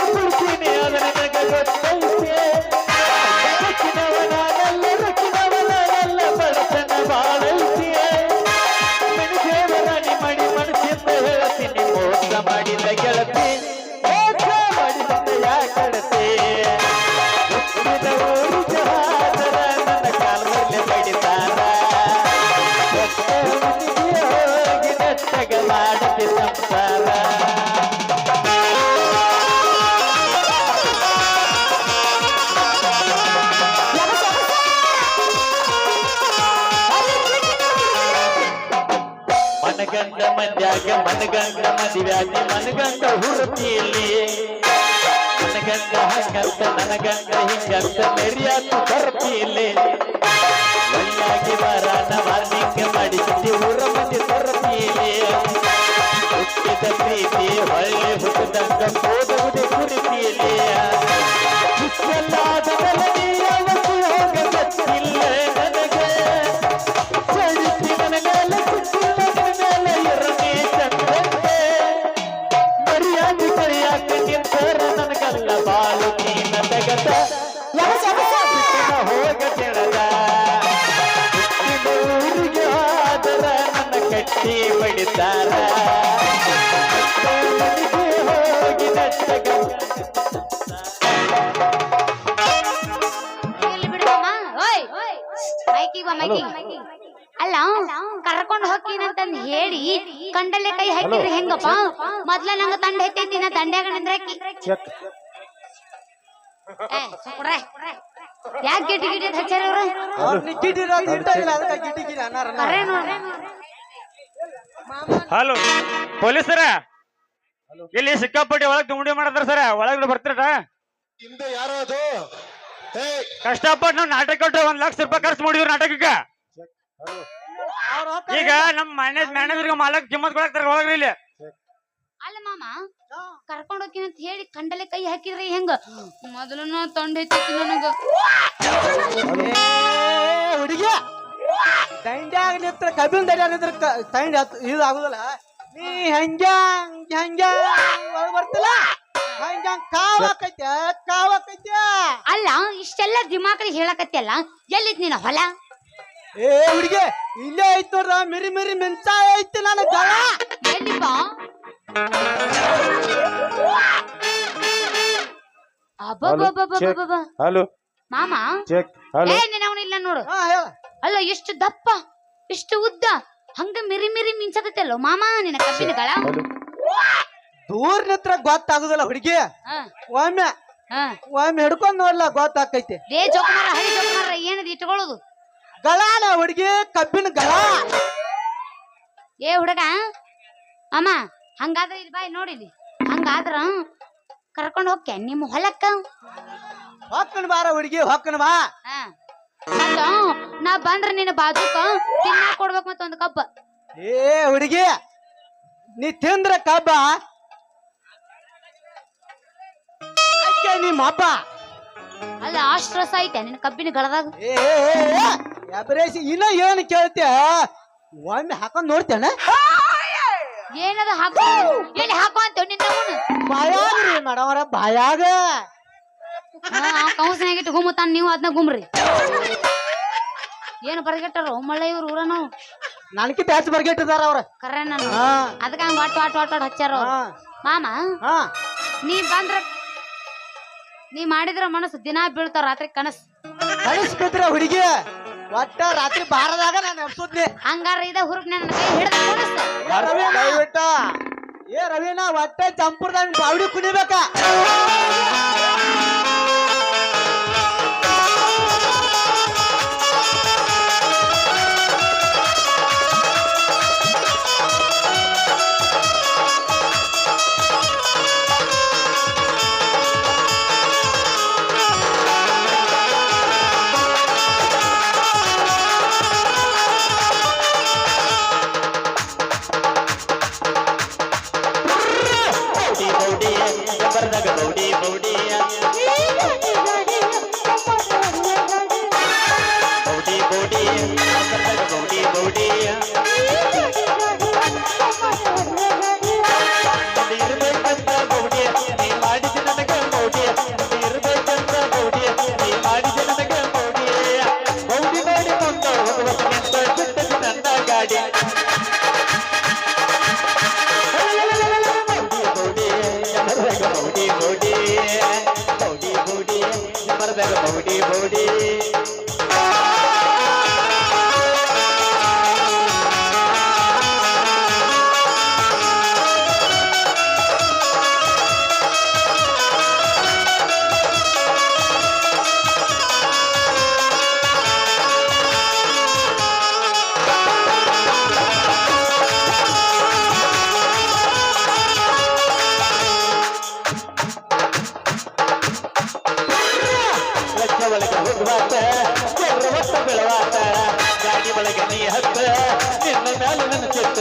ಬಿಡ್ತೀನಿ ಅದು ನನಗೆ ಗೊತ್ತೈತೆ ರೊಕ್ಕಿನವನಾನೆಲ್ಲ ಬಡತನ ಬಾಳೈತಿ ಮಣಿದೇವರಾಣಿ ಮಾಡಿ ಮನಸ್ಸಿಂದ ಹೇಳ್ತೀನಿ ಮೋಸ ಮಾಡಿದ ಗೆಳತಿ ಮೋಸ ಮಾಡಿದ ಯಾಕಡತಿ ಹುಟ್ಟಿದ ಊರಿಗೆ ಹಾದರ ನನ್ನ ಕಾಲದಲ್ಲಿ ಬಡಿತಾರ ಹೋಗಿ ನೆಟ್ಟಗ ಮಾಡತಿ ಸಂಸಾರ ಮನಗಂಡ ಮಂದ್ಯಾಗ ಮನಗಂಡ ಮದುವ್ಯಾಗಿ ಮನಗಂಡ ಹುಡುಕಿಯಲ್ಲಿ ಮನಗಂಡ ಹಂಗಂತ ನನಗಂಡ ಹಿಂಗಂತ ಮೆರಿಯಾತು ತರಪಿಯಲ್ಲಿ ಒಳ್ಳಾಗಿ ಬರಾನ ವಾರ್ನಿಂಗ್ ಮಾಡಿಸಿ ಊರ ಮಂದಿ ತರಪಿಯಲ್ಲಿ ಹುಟ್ಟಿದ ಪ್ರೀತಿ ಹೊಳ್ಳಿ ಹುಟ್ಟಿದಂಗ ಹೋಗುವುದೇ ಕುರಿತಿಯಲ್ಲಿ ಇಷ್ಟೆಲ್ಲಾದ ಮೇಲೆ ಯಾವತ್ತೂ ಹೋಗ ಗೊತ್ತಿಲ್ಲ ನನಗೆ ಸಡಿಸಿ ನನಗೆಲ್ಲ ಸಿಕ್ಕಿಲ್ಲ ನನ್ನ ಮೇಲೆ ಇರನೇ ಚಂದಂತೆ ಮರ್ಯಾದೆ ಸರಿಯಾಕ ನಿಂತರ ನನಗಲ್ಲ ಬಾಳು ನೀನ ತೆಗದ ಹೋಗ ಕೆಳದ ಹುಟ್ಟಿದ ಊರಿಗೆ ಆದರ ನನ್ನ ಕಟ್ಟಿ ಬಡಿತಾರ ಮನೆಗೆ ಹೋಗಿ ನೆಟ್ಟಗ ಇಲ್ಲಿ ಬಿಡುವಮ್ಮ ಓಯ್ ಮೈಕಿಗೆ ಬಾ ಮೈಕಿಗೆ ಅಲ್ಲ ಕರ್ಕೊಂಡು ಹೋಗ್ತೀನಂತಂದ್ ಹೇಳಿ ಕಂಡಲ್ಲೇ ಕೈ ಹಾಕಿದ್ರೆ ಹೆಂಗಪ್ಪ ಮೊದ್ಲ ನಂಗ ತಂಡ ಎತ್ತೈತಿ ನಾ ದಂಡ್ಯಾಗ ನಿಂದ್ರಾಕಿ ಯಾಕೆ ಗಿಟಿ ಗಿಟಿ ಹಚ್ಚಾರ ಅವ್ರು ಕರೆ ನೋಡ್ರಿ ಹಲೋ ಪೊಲೀಸರ ಇಲ್ಲಿ ಸಿಕ್ಕಾಪಟ್ಟಿ ಒಳಗ್ ದುಂಡಿ ಮಾಡತಾರ ಸರ ಒಳಗಡೆ ಬರ್ತೀರ ಹಿಂದೆ ಯಾರೋ ಅದು ಕಷ್ಟಪಟ್ಟು ನಾವು ನಾಟಕ ಕೊಟ್ರೆ ₹1,00,000 ಖರ್ಚು ಮಾಡಿದ್ರು ನಾಟಕಕ್ಕ ಈಗ ನಮ್ಮ ಮ್ಯಾನೇಜರ್ಗೆ ಮಾಲಕ್ ಕಿಮ್ಮತ್ ಕೊಡಕ್ತಾರ ಒಳಗ್ರಿ ಇಲ್ಲಿ ಅಲ್ಲ ಮಾಮ ಕರ್ಕೊಂಡ್ ಹೋಗ್ತೀನಿ ಅಂತ ಹೇಳಿ ಕಂಡಲೆ ಕೈ ಹಾಕಿದ್ರಿ ಹೆಂಗ ಮೊದಲು ತೊಂಡ ಹೆಚ್ಚೈತಿ ನನಗ ಹುಡುಗಿ ದಂಡ್ಯಾಗ ನಿಂತ್ರ ಕಬ್ಬಿನ ದಂಡ್ಯಾಗ ನಿಂತ್ರ ತಂಡ ಇದು ಆಗುದಲ್ಲ ನೀ ಹಂಗ ಬರ್ತಿಲ್ಲ ಹಂಗ ಕಾವಾಕೈತೆ ಅಲ್ಲ ಇಷ್ಟೆಲ್ಲ ದಿಮಾಕಲಿ ಹೇಳಕತ್ತಿಯಲ್ಲ ಎಲ್ಲಿದ್ ನಿನ್ನ ಹೊಲ ಏ ಹುಡುಗಿ ಇಲ್ಲೇ ಐತ್ ನೋಡ್ರ ಮಿರಿ ಮಿರಿ ಮೆಂಚ ಐತಿ ನನ್ನ ಗಳ ಎಲ್ಲಿಪ್ಪ ಅಬ್ಬಬ್ಬಬ್ಬಬ್ಬಬ್ಬ. ಹಲೋ ಮಾಮ ಚೆಕ್ ಹಲೋ ಏ ನಿನ್ನ ಇಲ್ಲ ನೋಡು ಹಾ ಹೇಳ ಅಲ್ಲ ಎಷ್ಟು ದಪ್ಪ ಎಷ್ಟು ಉದ್ದ ಹಂಗ ಮಿರಿ ಮಿರಿ ಮಿಂಚಕತ್ತಲ್ಲೋ ಮಾಮ ನಿನ್ನ ಕಬ್ಬಿನಗಳ ಹಲೋ ದೂರ ನಿತ್ರ ಗೊತ್ತಾಗುದಿಲ್ಲ ಹುಡುಗಿ ಹಾ ಒಮ್ಮೆ ಹಾ ಒಮ್ಮೆ ಹಿಡ್ಕೊಂಡ್ ನೋಡ್ಲ ಗೊತ್ತಾಕೈತಿ ಲೇ ಜೋಕುಮಾರ ಹಳಿ ಜೋಕುಮಾರ ಏನದು ಇಟ್ಕೊಳ್ಳೋದು ಗಳಾನ ಹುಡುಗಿ ಕಬ್ಬಿನ ಗಳ ಏ ಹುಡುಗ ಅಮ್ಮ ಹಂಗಾದ್ರೆ ಇಲ್ಲಿ ಬಾಯ್ ನೋಡಿಲಿ ಹಂಗಾದ್ರ ಕರ್ಕೊಂಡು ಹೋಗ್ಕೆ ನಿಮ್ಮ ಹೊಲಕ್ಕ ಹೊಕ್ಕನ್ ಬಾರ ಹುಡುಗಿ ಹೊಕ್ಕನ್ ಬಾ ಹಾ ಅಲ್ಲ ನಾ ಬಂದ್ರ ನಿನ್ನ ಬಾಜುಕ ತಿನ್ನಾಕ ಕೊಡ್ಬೇಕು ಮತ್ತೊಂದು ಕಬ್ಬ ಏ ಹುಡುಗಿ ನೀ ತಿಂದ್ರ ಕಬ್ಬ ಅಕ್ಕೆ ನಿಮ್ಮ ಹಬ್ಬ ಅಲ್ಲ ಅಷ್ಟ್ ರಸ ಐತೆ ನಿನ್ನ ಕಬ್ಬಿನ ಗಳದಾಗ ಎಬ್ರೇಸಿ ಇನ್ನ ಏನು ಕೇಳ್ತೀಯ ಒಮ್ಮೆ ಹಾಕೊಂಡ್ ನೋಡ್ತೇನೆ ಏನದ ಹಾಕು ಎಲ್ಲಿ ಹಾಕು ಅಂತ ನಿನ್ನ ಬಾಯಾಗ್ರಿ ಮೇಡಮರ ಬಾಯಾಗ ಕೌನ್ಸಿನಾಗಿಟ್ಟು ಗುಮ್ಮತಾನ ನೀವು ಅದನ್ನ ಗುಮ್ರಿ ಏನು ಬರ್ಗೆಟ್ಟಾರ ಮಳ್ಳೆ ಇವ್ರು ಊರ ನಾವು ನನಕಿತ ಹೆಚ್ಚು ಬರ್ಗೆಟ್ಟಿದಾರ ಅವ್ರ ಕರ್ರೆ ನಾನು ಹಾ ಅದಕ್ಕ ಹಂಗ ವಾಟ್ ಹಚ್ಚಾರ ಅವ್ರು. ಹಾ ಮಾಮ ಹಾ ನೀ ಬಂದ್ರ ನೀ ಮಾಡಿದ್ರ ಮನಸ್ಸು ದಿನಾ ಬೀಳ್ತಾವ ರಾತ್ರಿ ಕನಸ್ ಕಳಿಸ್ಬಿಟ್ರೆ ಹುಡುಗಿ ಒಟ್ಟ ರಾತ್ರಿ ಬಾರದಾಗ ನಾನು ಎಬ್ಸುದ್ನಿ ಹಂಗಾರ ಇದ ಹುರುಪ್ ನನ್ನ ಕೈ ಹಿಡ್ದ ಕುಣಿಸ್ ದಯವಿಟ್ಟ ಏ ರವೀನ ಒಟ್ಟ ಚಂಪುರ್ದಾಗ ಬಾವಡಿ ಕುಣಿಬೇಕ ಗಾಡಿ ಒಳಗೆ ನೀ ಹತ್ತ ನಿನ್ನ ಮ್ಯಾಲ ನನ್ನ ಚಿತ್ತ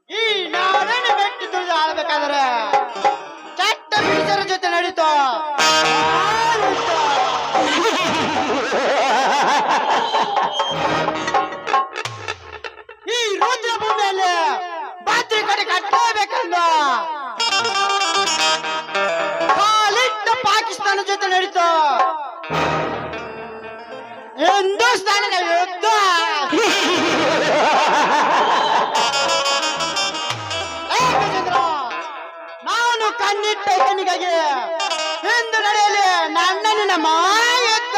ಈ ನಾಡನ್ನು ಮೆಟ್ಟಿ ತುಳಿದು ಆಳ್ಬೇಕಾದ್ರೆ ಕೆಟ್ಟ ಬೀಜರ ಜೊತೆ ನಡೀತೋ ಈ ರುದ್ರ ಭೂಮಿಯಲ್ಲಿ ಬಾತ್ರಿ ಕಡೆ ಕಟ್ಟಲೇಬೇಕಲ್ಲ ಕಾಲಿಟ್ಟ ಪಾಕಿಸ್ತಾನ ಜೊತೆ ನಡೀತೋ ಹಿಂದೂಸ್ತಾನದ ಯುದ್ಧ ನಾನು ಕಣ್ಣಿಟ್ಟ ಹೆಣ್ಣಿಗಾಗಿ ಹಿಂದು ನಡೆಯಲಿ ನನ್ನ ನಿನ್ನ ಮಾಯುತ್ತ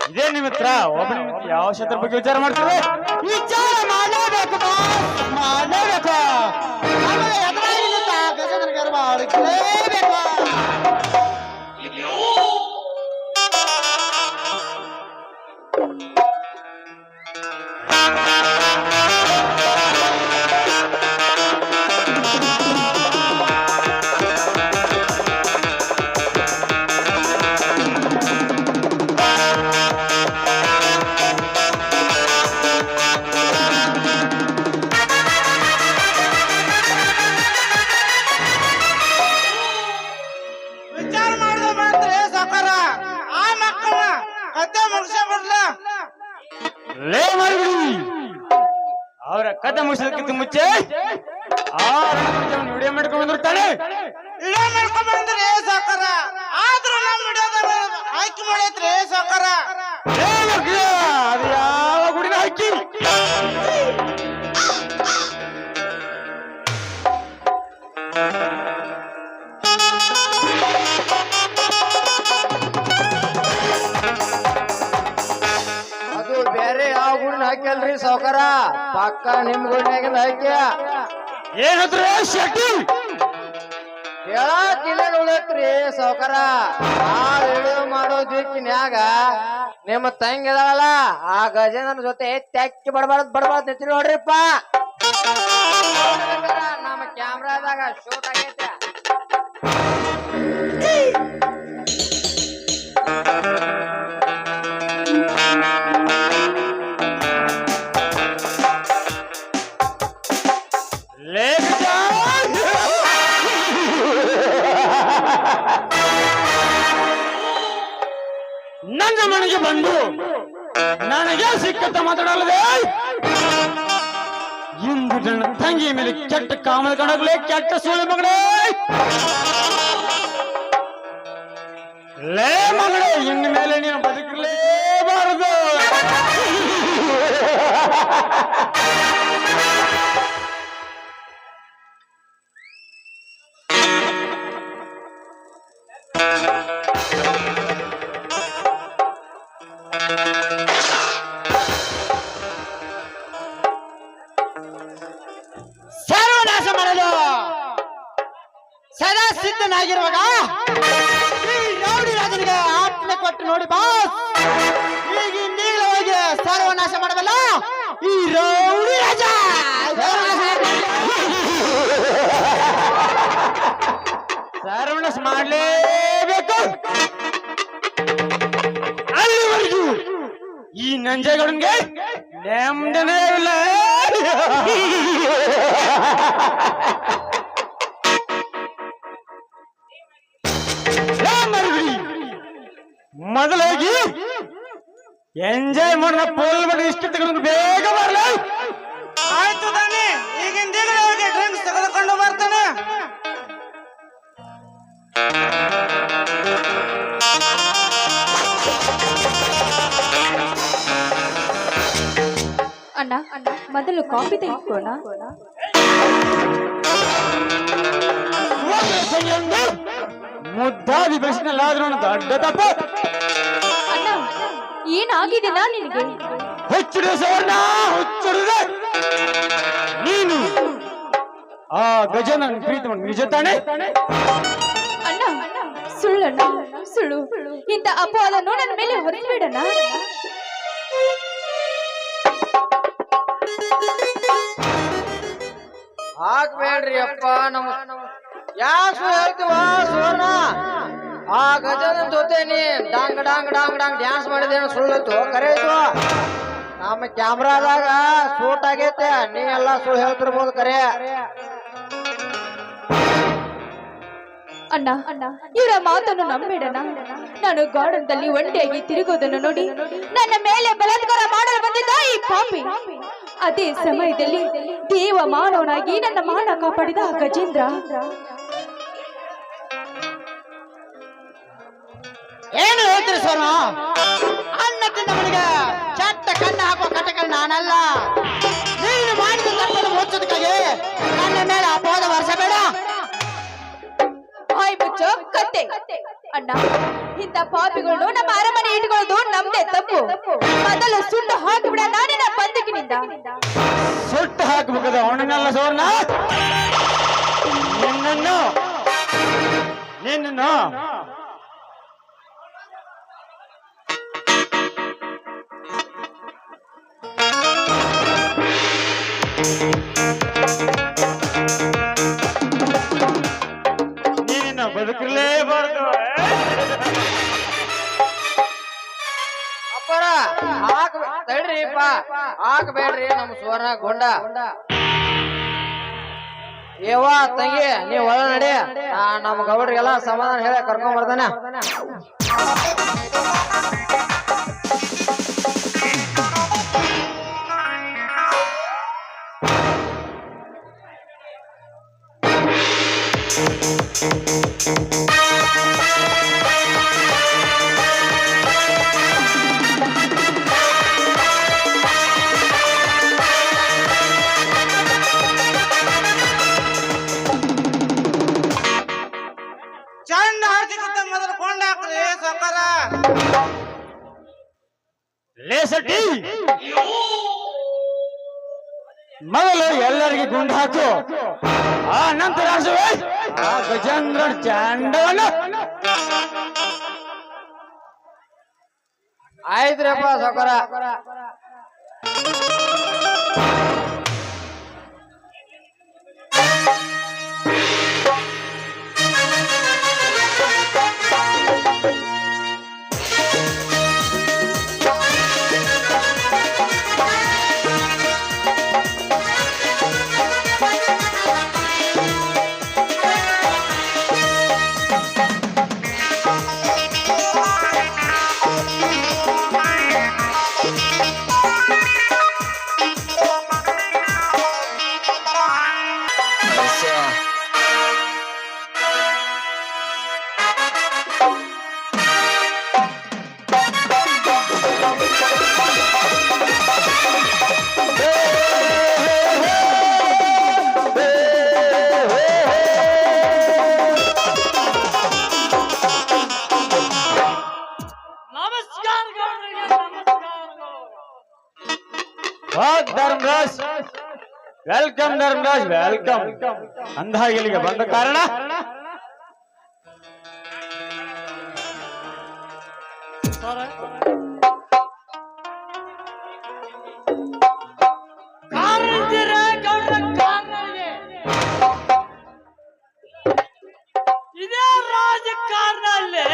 ಇದೇ ನಿಮಿತ್ರ ಒಬ್ಬ ಯಾವ ಕ್ಷೇತ್ರ ಬಗ್ಗೆ ವಿಚಾರ ಮಾಡ್ತಾರೆ ವಿಚಾರ ಮಾಡಲೇಬೇಕು ಮಾಡಲೇಬೇಕು ಆಮೇಲೆ ಎದುರಾಗಿರುತ್ತ ಗಜೇಂದ್ರ ಗರ್ಭ ಅಡಕಲೇಬೇಕು ವಿಚಾರ ಮಾಡಿದ ಮಾತ್ರ ಸಾಕಾರ ಆ ಮಕ್ಕಳ ಕತೆ ಮುಗಿಸ್ಬಿಡ್ಲ ಲೇ ಮಾಡಿಬಿಡಿ ಅವರ ಕತೆ ಮುಗಿಸೋದಕ್ಕಿಂತ ಮುಂಚೆ ವಿಡಿಯೋ ಮಾಡ್ಕೊಂಡು ಬಂದಿರ್ತಾಳೆ ಇಡೇ ಮಾಡ್ಕೊಂಡ್ ಬಂದ್ರಿ ಸಾಕಾರ ಆದ್ರೂ ನಮ್ಮ ವಿಡಿಯೋದ ಆಯ್ಕೆ ಮಾಡೈತ್ರಿ ಸಾಕಾರ ಅದು ಯಾವ ಗುಡಿನ ಹಾಕಿ ಪಕ್ಕ ನಿಮ್ ಗುಡ್ನಾಗಿಂದ ಐಕ್ಯ ಏನಂದ್ರೆ ಶೆಟ್ಟಿ ಹೇಳಕ್ ಇಲ್ಲ ಉಳತ್ರಿ ಸೌಕರ ವಿಡಿಯೋ ಮಾಡೋ ದಿಕ್ಕಿನ್ಯಾಗ ನಿಮ್ಮ ತಂಗಿ ಇದಾಳಲ್ಲ ಆ ಗಜೇಂದ್ರನ ಜೊತೆ ತೆಕ್ಕಿ ಬಡಬಾರ್ದು ನಿಂತಿ ನೋಡ್ರಿಪ್ಪ ನಮ್ಮ ಕ್ಯಾಮ್ರಾದಾಗ ಶೂಟ್ ಆಗೈತೆ ನನ್ನ ಮನೆಗೆ ಬಂದು ನನಗೆ ಸಿಕ್ಕತ್ತ ಮಾತಾಡಲ್ಲದೆ ಇಂದು ನನ್ನ ತಂಗಿಯ ಮೇಲೆ ಕೆಟ್ಟ ಕಾಮದ ಕಣಗಳೇ ಕೆಟ್ಟ ಸುಳ್ಳು ಮಗಳೇ ಲೇ ಮಗಳೇ ಇನ್ನು ಮೇಲೆ ನೀನು ಬದುಕಲೇಬಾರದು ಸರ್ವನಾಶ ಮಾಡಲು ಸದಾ ಸಿದ್ಧನಾಗಿರುವಾಗ ಈ ರೌಡಿ ರಾಜನಿಗೆ ಆಜ್ಞೆ ಕೊಟ್ಟು ನೋಡಿ ಬಾಸ್ ಈಗ ಇಂದೀಗಲೇ ಹೋಗಿ ಸರ್ವನಾಶ ಮಾಡಬಲ್ಲ ಈ ರೌಡಿ ರಾಜ ಸರ್ವನಾಶ ಮಾಡಲೇಬೇಕು ಅಲ್ಲಿವರೆಗೂ ಈ ನಂಜೇಗೌಡನ್ಗೆ ನೆಮ್ಮದಿನೇ ಇಲ್ಲ ಮೊದಲಾಗಿ ಎಂಜಾಯ್ ಮಾಡೋ ಪೋಲ್ ಬಗ್ಗೆ ಇಷ್ಟ ತೆಗೆದು ಬೇಗ ಬರಲ ಆಯ್ತು ತಾನೆ ಈಗಿಂದ ಹೋಗಿ ಡ್ರಿಂಕ್ಸ್ ತೆಗೆದುಕೊಂಡು ಬರ್ತಾನೆ ಅಣ್ಣ ಮೊದಲು ಕಾಫಿ ತೆಗೆದುಕೋಣ. ಮುದ್ದಾದಿ ಪ್ರಶ್ನೆಲ್ಲಾದ್ರೂ ದೊಡ್ಡ ತಪ್ಪು. ಅಣ್ಣ ಏನಾಗಿದೆ ನಿನಗೆ? ಹುಚ್ಚುಡ ಸವರ್ಣ ಹುಚ್ಚುಡಿದೆ ನೀನು ಆ ಗಜನ ಪ್ರೀತಿ ಮಾಡಿ ನಿಜ ತಾನೆ? ಅಣ್ಣ ಸುಳ್ಳಣ್ಣ ಸುಳ್ಳು ಇಂಥ ಅಪವಾದನ್ನು ನನ್ನ ಮೇಲೆ ಹೊರಬೇಡಣ್ಣ. ಹಾಕ್ಬೇಡ್ರಿ ಅಪ್ಪ ನಮ್ಮ ಯಾಕೆ ಹೇಳ್ತೀವ ಸುವರ್ಣ ಆ ಗಜನ ಜೊತೆ ನೀ ಡಾಂಗ್ ಡಾಂಗ್ ಡಾಂಗ್ ಡಾಂಗ್ ಡ್ಯಾನ್ಸ್ ಮಾಡಿದೇನು ಸುಳ್ಳು ಕರೆಯಿತು ನಮ್ಮ ಕ್ಯಾಮ್ರಾದಾಗ ಶೂಟ್ ಆಗೈತೆ ನೀ ಎಲ್ಲ ಸುಳ್ಳು ಹೇಳ್ತಿರ್ಬೋದು ಕರೆ. ಅಣ್ಣ ಇವರ ಮಾತನ್ನು ನಂಬೇಡಣ್ಣ. ನಾನು ಗಾರ್ಡನ್ದಲ್ಲಿ ಒಂಟಿಯಾಗಿ ತಿರುಗೋದನ್ನು ನೋಡಿ ನನ್ನ ಮೇಲೆ ಬಲಾತ್ಕಾರ ಮಾಡಲು ಬಂದಿದ್ದ ಈ ಪಾಪಿ ಅದೇ ಸಮಯದಲ್ಲಿ ದೇವ ಮಾನವನಾಗಿ ನನ್ನ ಮಾನ ಕಾಪಾಡಿದ ಆ ಗಜೇಂದ್ರ ಏನು ಹೇಳ್ತೀರಿ ಸೋನ? ಅನ್ನ ತಿಂದವನಿಗೆ ಚಟ್ಟ ಕಣ್ಣ ಹಾಕುವ ಕಟಕಲ್ ನಾನಲ್ಲ. ನೀನು ಮಾಡಿದ ತಪ್ಪನ್ನು ಮುಚ್ಚೋದಕ್ಕಾಗಿ ನನ್ನ ಮೇಲೆ ಅಪವಾದ ವರ್ಷಬೇಡ. ಹಾಯ್ ಮುಚ್ಚೋ ಕತ್ತೆ. ಅಣ್ಣ ಇಂಥ ಪಾಪಿಗಳು ನಮ್ಮ ಅರಮನೆ ಇಟ್ಕೊಳ್ಳೋದು ನಮ್ದೇ ತಪ್ಪು. ಮೊದಲು ಸುಟ್ಟು ಹಾಕಿಬಿಡ ನಾನಿನ ಬಂದಕಿನಿಂದ. ಸುಟ್ಟು ಹಾಕಬೇಕಾದ ಅವನನ್ನೆಲ್ಲ ಸೋರ್ಣ ನಿನ್ನನ್ನು ನೀನು ಬದುಕಲೇಬಾರದು. ಅಪ್ಪರ ತಡ್ರಿಪ್ಪ ಹಾಕಬೇಡ್ರಿ ನಮ್ಮ ಸುವರ್ಣ ಗೊಂಡ. ಏವ ತಂಗಿ ನೀವ್ ಒಳ ನಡಿ ನಮ್ಮ ಗೌಡ್ರಿಗೆಲ್ಲ ಸಮಾಧಾನ ಹೇಳ ಕರ್ಕೊಂಡ್ ಬರ್ತಾನೆ. ಚಂದ ಹಾಕಿದ್ದ ಮೊದಲು ಕೊಂಡ ಹಾಕ್ರಿ ಸೌಕರ. ಲೇಸಟಿ ಮೊದಲು ಎಲ್ಲರಿಗೆ ಗುಂಡು ಹಾಕು, ಆ ನಂತರ ಆ ಗಜೇಂದ್ರ ಚಂಡವನ್ನು. ಆಯ್ತ್ರಿಯಪ್ಪ ಸಾವುಕಾರ. Dharmaraj, welcome Dharmaraj, welcome. ಅಂದ ಇಲ್ಲಿಗೆ ಬಂದ ಕಾರಣ ಇದೇ ರಾಜಕಾರಣದಲ್ಲಿ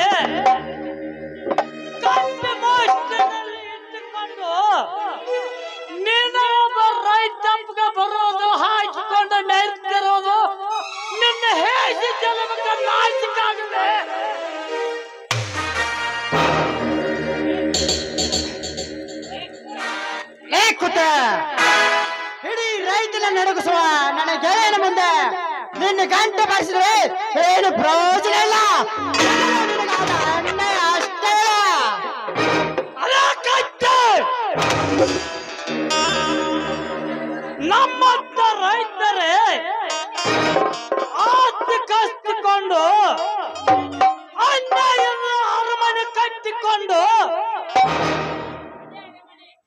ಕಂಠಮೋಷ್ಟದಲ್ಲಿ ಇಟ್ಟುಕೊಂಡು ನೀನು ಒಬ್ಬ ರೈತಪ್ಪಿಗೆ ಬರೋದು, ಹಾಕಿಕೊಂಡು ಮೆರೆದಿರೋದು, ನಿನ್ನ ಹೇಗೆ ಜಲಮಕ್ಕೆ ನಾಚಿಕಾಗಿದೆ. ಕೂತ ಇಡೀ ರೈತನ ನಡುಗಿಸುವ ನನ್ನ ಗೆಳೆಯನ ಮುಂದೆ ನಿನ್ನ ಗಂಟೆ ಬಾರಿಸಿದ್ರೆ ಏನು ಪ್ರಯೋಜನ ಇಲ್ಲ. ಅನ್ಯಾಯ ಅಷ್ಟೇ. ನಮ್ಮಂತ ರೈತರೇ ಆಸ್ತಿ ಕಸ್ತಿಕೊಂಡು ಅನ್ಯಾಯದ ಅರಮನೆ ಕಟ್ಟಿಕೊಂಡು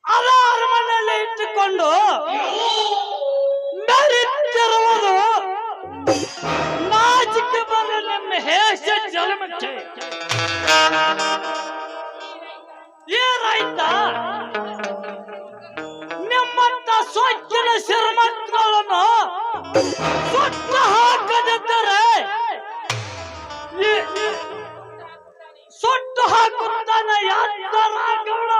ಅದ ಅರಮನೆಯಲ್ಲಿ ಇಟ್ಟುಕೊಂಡು ಮೆರೆದಿರುವುದು ನಾಚಿಕೆ ಬರಲಿ ನಿಮ್ಮ ಹೇಷ ಜಲಮಕ್ಕೆ. ಈ ರೈತ ನಿಮ್ಮಂತ ಸ್ವಚ್ಛನ ಶ್ರೀಮಂತಗಳನ್ನು ಸುತ್ತ ಹಾಕದಿದ್ದರೆ ಸುಟ್ಟು ಹಾಕುತ್ತಾನೆ ಯಾದರಾಗೌಡ.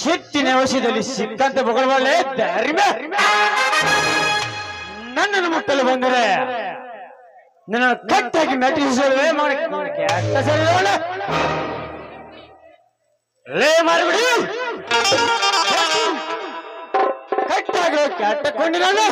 ಸಿಟ್ಟಿನ ವಶದಲ್ಲಿ ಸಿಕ್ಕಂತೆ ಬೊಗಳಬಲ್ಲೆ ಧರ್ಮ. ನನ್ನನ್ನು ಮುಟ್ಟಲು ಬಂದರೆ ನನ್ನ ಕಟ್ಟಾಗಿ ನಟಿಸುವೇ ಲೇ ಮಾಡಿಬಿಡಿ. ಕಟ್ಟಾಗಿ ಕೆಟ್ಟಕೊಂಡು ನಾನು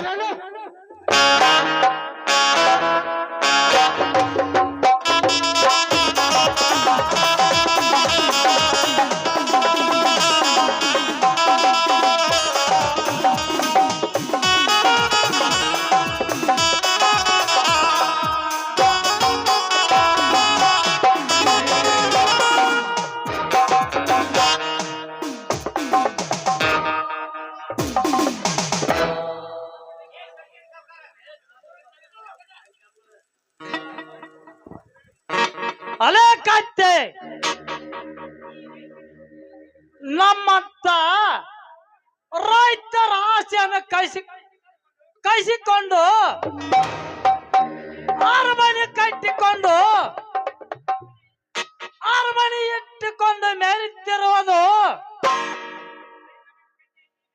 ಅಲೆ ಕತ್ತೆ ನಮ್ಮಂತ ರೈತರ ಆಸೆಯನ್ನು ಕೈಸಿಕೊಂಡು ಅರಮನೆ ಕಟ್ಟಿಕೊಂಡು ಅರಮನೆ ಇಟ್ಟುಕೊಂಡು ಮೆರೆತಿರುವುದು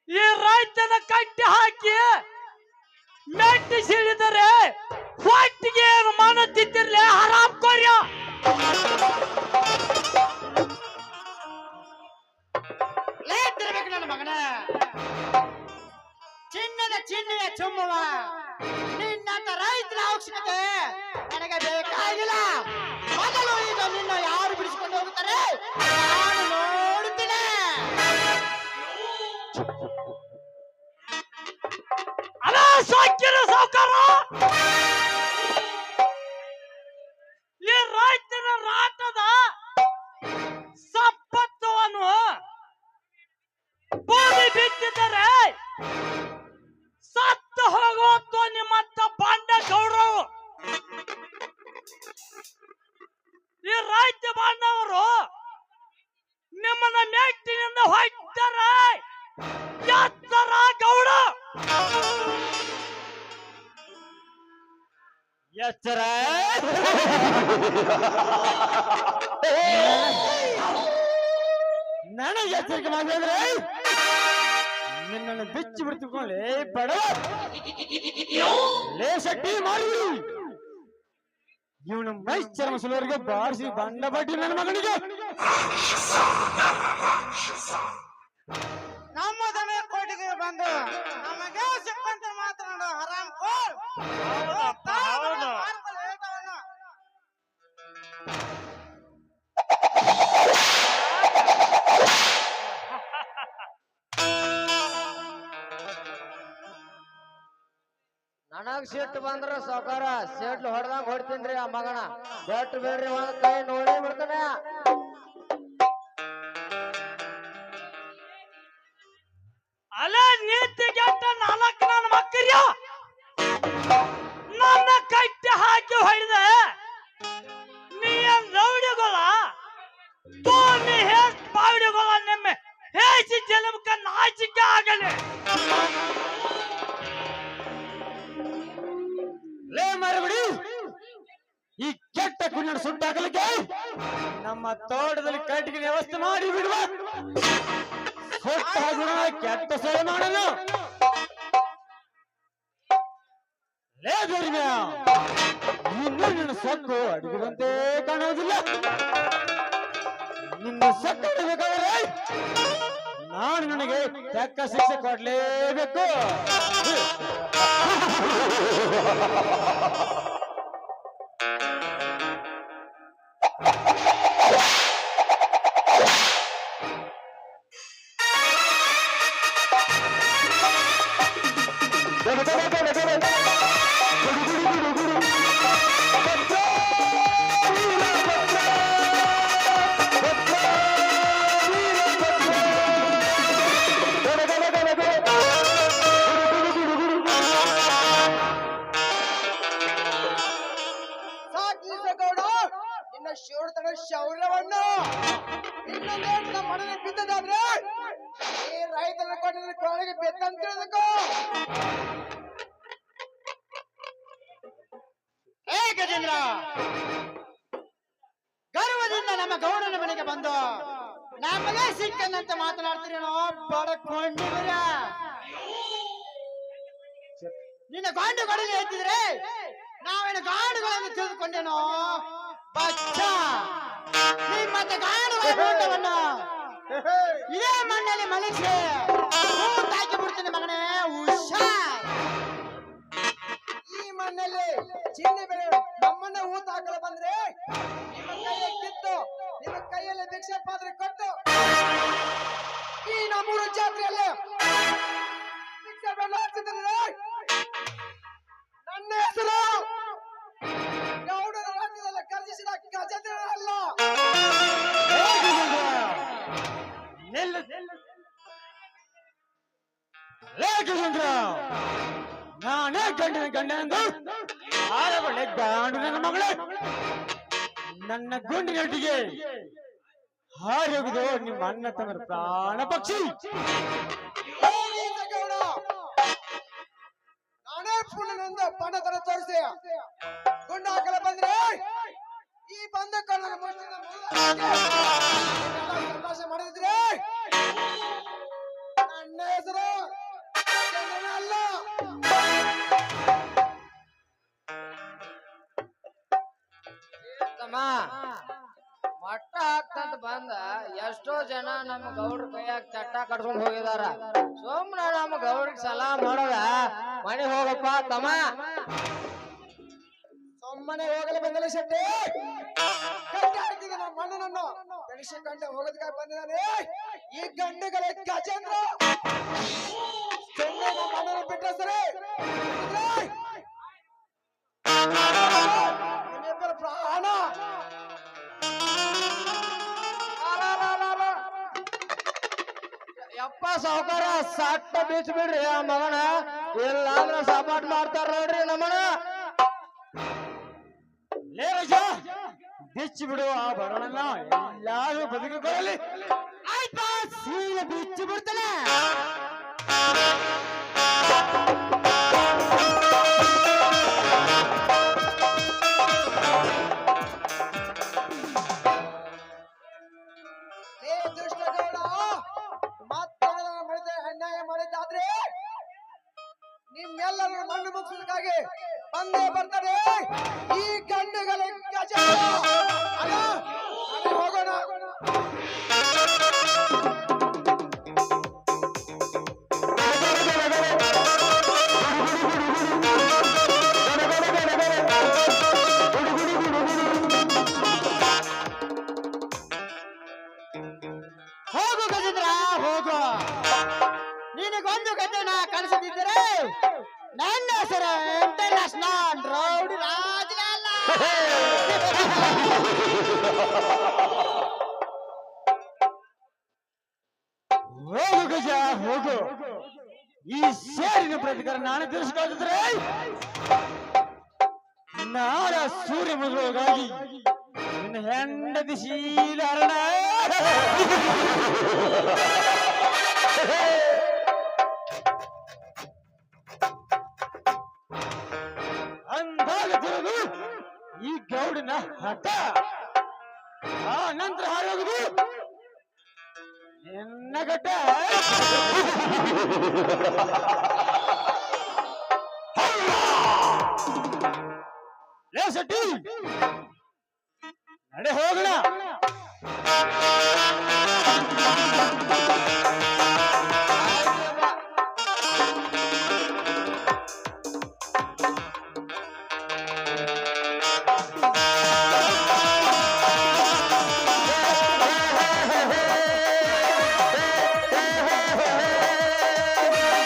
ಈ ರೈತನ ಕಟ್ಟಿ ಹಾಕಿ ಮೆಟ್ಟಿ ಸಿಡಿದರೆ ಹೊಟ್ಟಿಗೆ ಏನು ಮನ ತಿಂತಿರ್ಲಿ ಹರಾಮ್ ಕೊರ್ಯ. ನನ್ನ ಮಗನ ಚಿನ್ನದ ಚಿನ್ನೆಯ ಚುಮ್ಮವ ನಿನ್ನಂತ ರೈತರ ಅವಶ್ಯಕತೆ ನನಗೆ ಬೇಕಾಗಿಲ್ಲ. ಮೊದಲು ಈಗ ನಿನ್ನ ಯಾರು ಬಿಡಿಸಿಕೊಂಡು ಹೋಗುತ್ತಾರೆ ನಾನು ನೋಡುತ್ತೇನೆ. ಅಲ್ಲ ಸೋಕಿನ ಸಾವುಕಾರ, ಈ ರೈತನ ರಾಟದ ಸಂಪತ್ತನ್ನು ಭೂಮಿ ಈ ರೈತ ಬಾಂಧವರು ನಿಮ್ಮನ್ನ ಮೆಟ್ಟಿನಿಂದ ಹೊಯ್ತಾರ ಎತ್ತರ ಗೌಡ. ಎಚ್ಚರ ನನಗೆ ಎಚ್ಚರಿಕೆ ಮಾಡಿದ್ರೆ ನಿನ್ನನ್ನು ಬಿಚ್ಚಿ ಬಿಡ್ತಿಕೊಳ್ಳಿ ಬಡ ಲೇ ಶಕ್ತಿ ಮಾಡಿ ಇವನು ಮೈ ಚರ್ಮಸುಲವರಿಗೆ ಬಾರಿಸಿ ಬಂಡ ಬಡ್ಡಿ ನನ್ನ ಮಗನಿಗೆ. ನಮ್ಮ ದನ ಕೋಟಿಗೆ ಬಂದು ನಮಗೆ ಸಿಕ್ಕಂತ ಮಾತನಾಡು ಹರಾಮ್ ಕೋಲ್. ಹೌದು. ನನಗ್ ಸಿಟ್ಟು ಬಂದ್ರ ಸಾವ್ಕಾರ ಸಿಟ್ಲು ಹೊಡೆದಂಗ ಹೊಡ್ತೀನ್ರಿ ಆ ಮಗನ. ಬೆಟ್ಟು ಬೇಡ್ರಿ ಒಂದ್ ಕೈ ನೋಡಿ ಬಿಡ್ತಾನೆ. ಅಲ್ಲ ನೀತಿಗೆಟ್ಟ ನಾಲ್ಕು ನನ್ನ ಮಕ್ಕಳ್ಯ ನನ್ನ ಕಟ್ಟಿ ಹಾಕಿ ಹೊಡೆದ ನೀ ರೌಡಿಗಳ ನೀ ಹೇಸ್ ಬಾವಿಡಿಗಳ ನಿಮ್ಮ ಹೇಸಿ ಜಲಮಕ ನಾಚಿಕೆ ಆಗಲಿ. ಲೇ ಮಾರಬಿಡಿ, ಈ ಕೆಟ್ಟ ಕುಣ್ಣ ಸುಟ್ಟಾಕಲಿಕ್ಕೆ ನಮ್ಮ ತೋಟದಲ್ಲಿ ಕಟ್ಟಿಗೆ ವ್ಯವಸ್ಥೆ ಮಾಡಿ ಬಿಡುವ. ಕೆಟ್ಟ ಸೇವೆ ಮಾಡೋಣ. ಲೇ ಬೇರಿನ ಇನ್ನೂ ನಿನ್ನ ಸೊಕ್ಕು ಅಡಿಗೆದಂತೆ ಕಾಣುವುದಿಲ್ಲ. ನಿನ್ನ ಸೊಕ್ಕು ಅಡಿಬೇಕಾದ್ರೆ ನಾನು ನನಗೆ ತಕ್ಕ ಶಿಕ್ಷೆ ಕೊಡ್ಲೇಬೇಕು. ಶೌರ್ಯವನ್ನು ಇನ್ನೊಂದೇಟು ನಮ್ಮ ಮನೆಗೆ ಬಿದ್ದದಾದ್ರೆ ಈ ರೈತರ ಕೊಟ್ಟಿದ್ರೆ ಕೊಳಗೆ ಬೆತ್ತಂತ ತಿಳಿದಕ್ಕೋ. ಏ ಗಜೇಂದ್ರ, ಗರ್ವದಿಂದ ನಮ್ಮ ಗೌಡನ ಮನೆಗೆ ಬಂದು ನಮಗೆ ಸಿಕ್ಕಂದಂತೆ ಮಾತನಾಡ್ತೀರೇನೋ ಬಡಕೊಂಡಿರ. ನಿನ್ನ ಗಾಂಡುಗಳಲ್ಲಿ ಎತ್ತಿದ್ರೆ ನಾವೇನು ಗಾಂಡುಗಳನ್ನು ತಿಳಿದುಕೊಂಡೇನೋ ಬಚ್ಚ. ನಿಮ್ಮತ್ತೆ ಗಾಂಡುಗಳ ನೋಟವನ್ನು ಇದೇ ಮಣ್ಣಲ್ಲಿ ಮಲಿಸಿ ಹಾಕಿ ಬಿಡ್ತೀನಿ ಮಗನೇ, ಹುಷಾರ್. ಈ ಮಣ್ಣಲ್ಲಿ ಚಿನ್ನಿ ಬೆಳೆ ನಮ್ಮನ್ನ ಊತ ಹಾಕಲು ಬಂದ್ರೆ ನಿಮ್ಮ ಕೈಯ ಕಿತ್ತು ನಿಮ್ಮ ಕೈಯಲ್ಲಿ ಭಿಕ್ಷೆ ಪಾತ್ರೆ ಕೊಟ್ಟು ಈ ನಮ್ಮೂರು ಜಾತ್ರೆಯಲ್ಲಿ ಭಿಕ್ಷೆ ಬೆಲ್ಲ ಹಾಕ್ತಿದ್ರೆ ನನ್ನ ಹೆಸರು ಗೌಡರ ರಾಜ್ಯದಲ್ಲಿ ಕರ್ಜಿಸಿದ ಗಜೇಂದ್ರ ಅಲ್ಲ. ನಾನೇ ಗಂಡನ ಗಂಡನೆಂದು ಆರಬಳ್ಳೆ ಗಾಂಡು ನನ್ನ ಮಗಳೇ. ನನ್ನ ಗುಂಡಿನೊಟ್ಟಿಗೆ ಹಾರಿ ಹೋಗುದು ನಿಮ್ಮ ಅಣ್ಣ ತಮ್ಮರ ಪ್ರಾಣ ಪಕ್ಷಿ. ಗೌಡ, ನಾನೇ ಪುಣ್ಯನಿಂದ ಬಣ್ಣತನ ತೋರಿಸಿ ಗುಂಡು ಹಾಕಲು ಬಂದ್ರೆ ಈ ಬಂದ ಕಳ್ಳನ ಸಂಭಾಷ ಮಾಡಿದ್ರೆ ನನ್ನ ಹೆಸರು ಚಂದ್ರನ ಅಲ್ಲ. ಮಟ್ಟ ಹಾಕ್ತಂತ ಬಂದ ಎಷ್ಟೋ ಜನ ನಮ್ಮ ಗೌಡ್ರ ಕೈಯಾಗ ಚಟ್ಟ ಕಟ್ಕೊಂಡ್ ಹೋಗಿದಾರ. ಸುಮ್ನ ನಮ್ಮ ಗೌಡ್ರಿಗೆ ಸಲಾ ಮಾಡೋದ ಮನೆ ಹೋಗಪ್ಪ ತಮ್ಮ. ಸುಮ್ಮನೆ ಹೋಗಲು ಬಂದಲ್ಲ ಶೆಟ್ಟಿ, ಕಟ್ಟಿ ಹಾಕಿದ ನಮ್ಮ ಮಣ್ಣನನ್ನು ಬೆಳೆಸಿಕೊಂಡೆ ಹೋಗೋದಕ್ಕೆ ಬಂದಿದ್ದಾನೆ ಈ ಗಂಡುಗಳ ಗಜೇಂದ್ರ. ಸುಮ್ಮನೆ ನಮ್ಮ ಮಣ್ಣನ್ನು ಬಿಟ್ರೆ ಸರಿ, ನಿಮ್ಮಿಬ್ಬರ ಪ್ರಾಣ. ಯಪ್ಪ ಸಾವುಕಾರ ಸಟ್ಟ ಬೀಚ್ ಬಿಡ್ರಿ ಆ ಮಗನ, ಇಲ್ಲ ಅಂದ್ರೆ ಸಪಾಟ್ ಮಾಡ್ತಾರ ನೋಡ್ರಿ ನಮ್ಮನ. ಲೇ ರಜ ಬಿಚ್ಚಿ ಬಿಡು ಆ ಬಡವನನ್ನ ಎಲ್ಲಾರು ಬದುಕಿಕೊಳ್ಳಲಿ. ಆಯ್ತಾ ಸೀರೆ ಬಿಚ್ಚಿ ಬಿಡ್ತಾನೆ. ಏ ದುಷ್ಟಗೌಡ, ಮತ್ತೊಂದು ಮಾಡಿದ ಅನ್ಯಾಯ ಮಾಡಿದ್ದಾದ್ರೆ ನಿಮ್ಮೆಲ್ಲರ ಮಣ್ಣು ಮುಗಿಸೋದಕ್ಕಾಗಿ ಬಂದೇ ಬರ್ತಾರೆ ಈ ಗಂಡುಗಳ ಗಜ. ಅಣ್ಣ, ಅಣ್ಣ, ಹೋಗೋಣ. ಹೋಗು ಗಜೇಂದ್ರ ಹೋಗು. ನಿನಗೊಂದು ಗದ್ದೆನ ಕಳಿಸದಿದ್ದರೆ ನನ್ನ ಹೆಸರು ಇಂಟರ್ನ್ಯಾಷನಲ್ ರೌಡಿ ರಾಜನೇ ಅಲ್ಲ. ಹೋಗು ಗಜ ಹೋಗು. ಈ ಸೇರಿನ ಪ್ರತಿಕಾರ ನಾನು ತಿಳಿಸ್ಕೊಳ್ತಿದ್ರೆ ನಾಳ ಸೂರ್ಯ ಮುಳುಗೋಗಾಗಿ ನಿನ್ನ ಹೆಂಡತಿ ಶೀಲ ಹರಣ ಅಂದಾಗ ತಿಳಿದು ಈ ಗೌಡನ ಹಠ. ಆ ನಂತರ ಹಾರೋಗುದು ನಿನ್ನ ಗಟ್ಟ. ಲೇ ಶೆಟ್ಟಿ, ನಡೆ ಹೋಗೋಣ.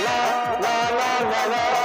la la la la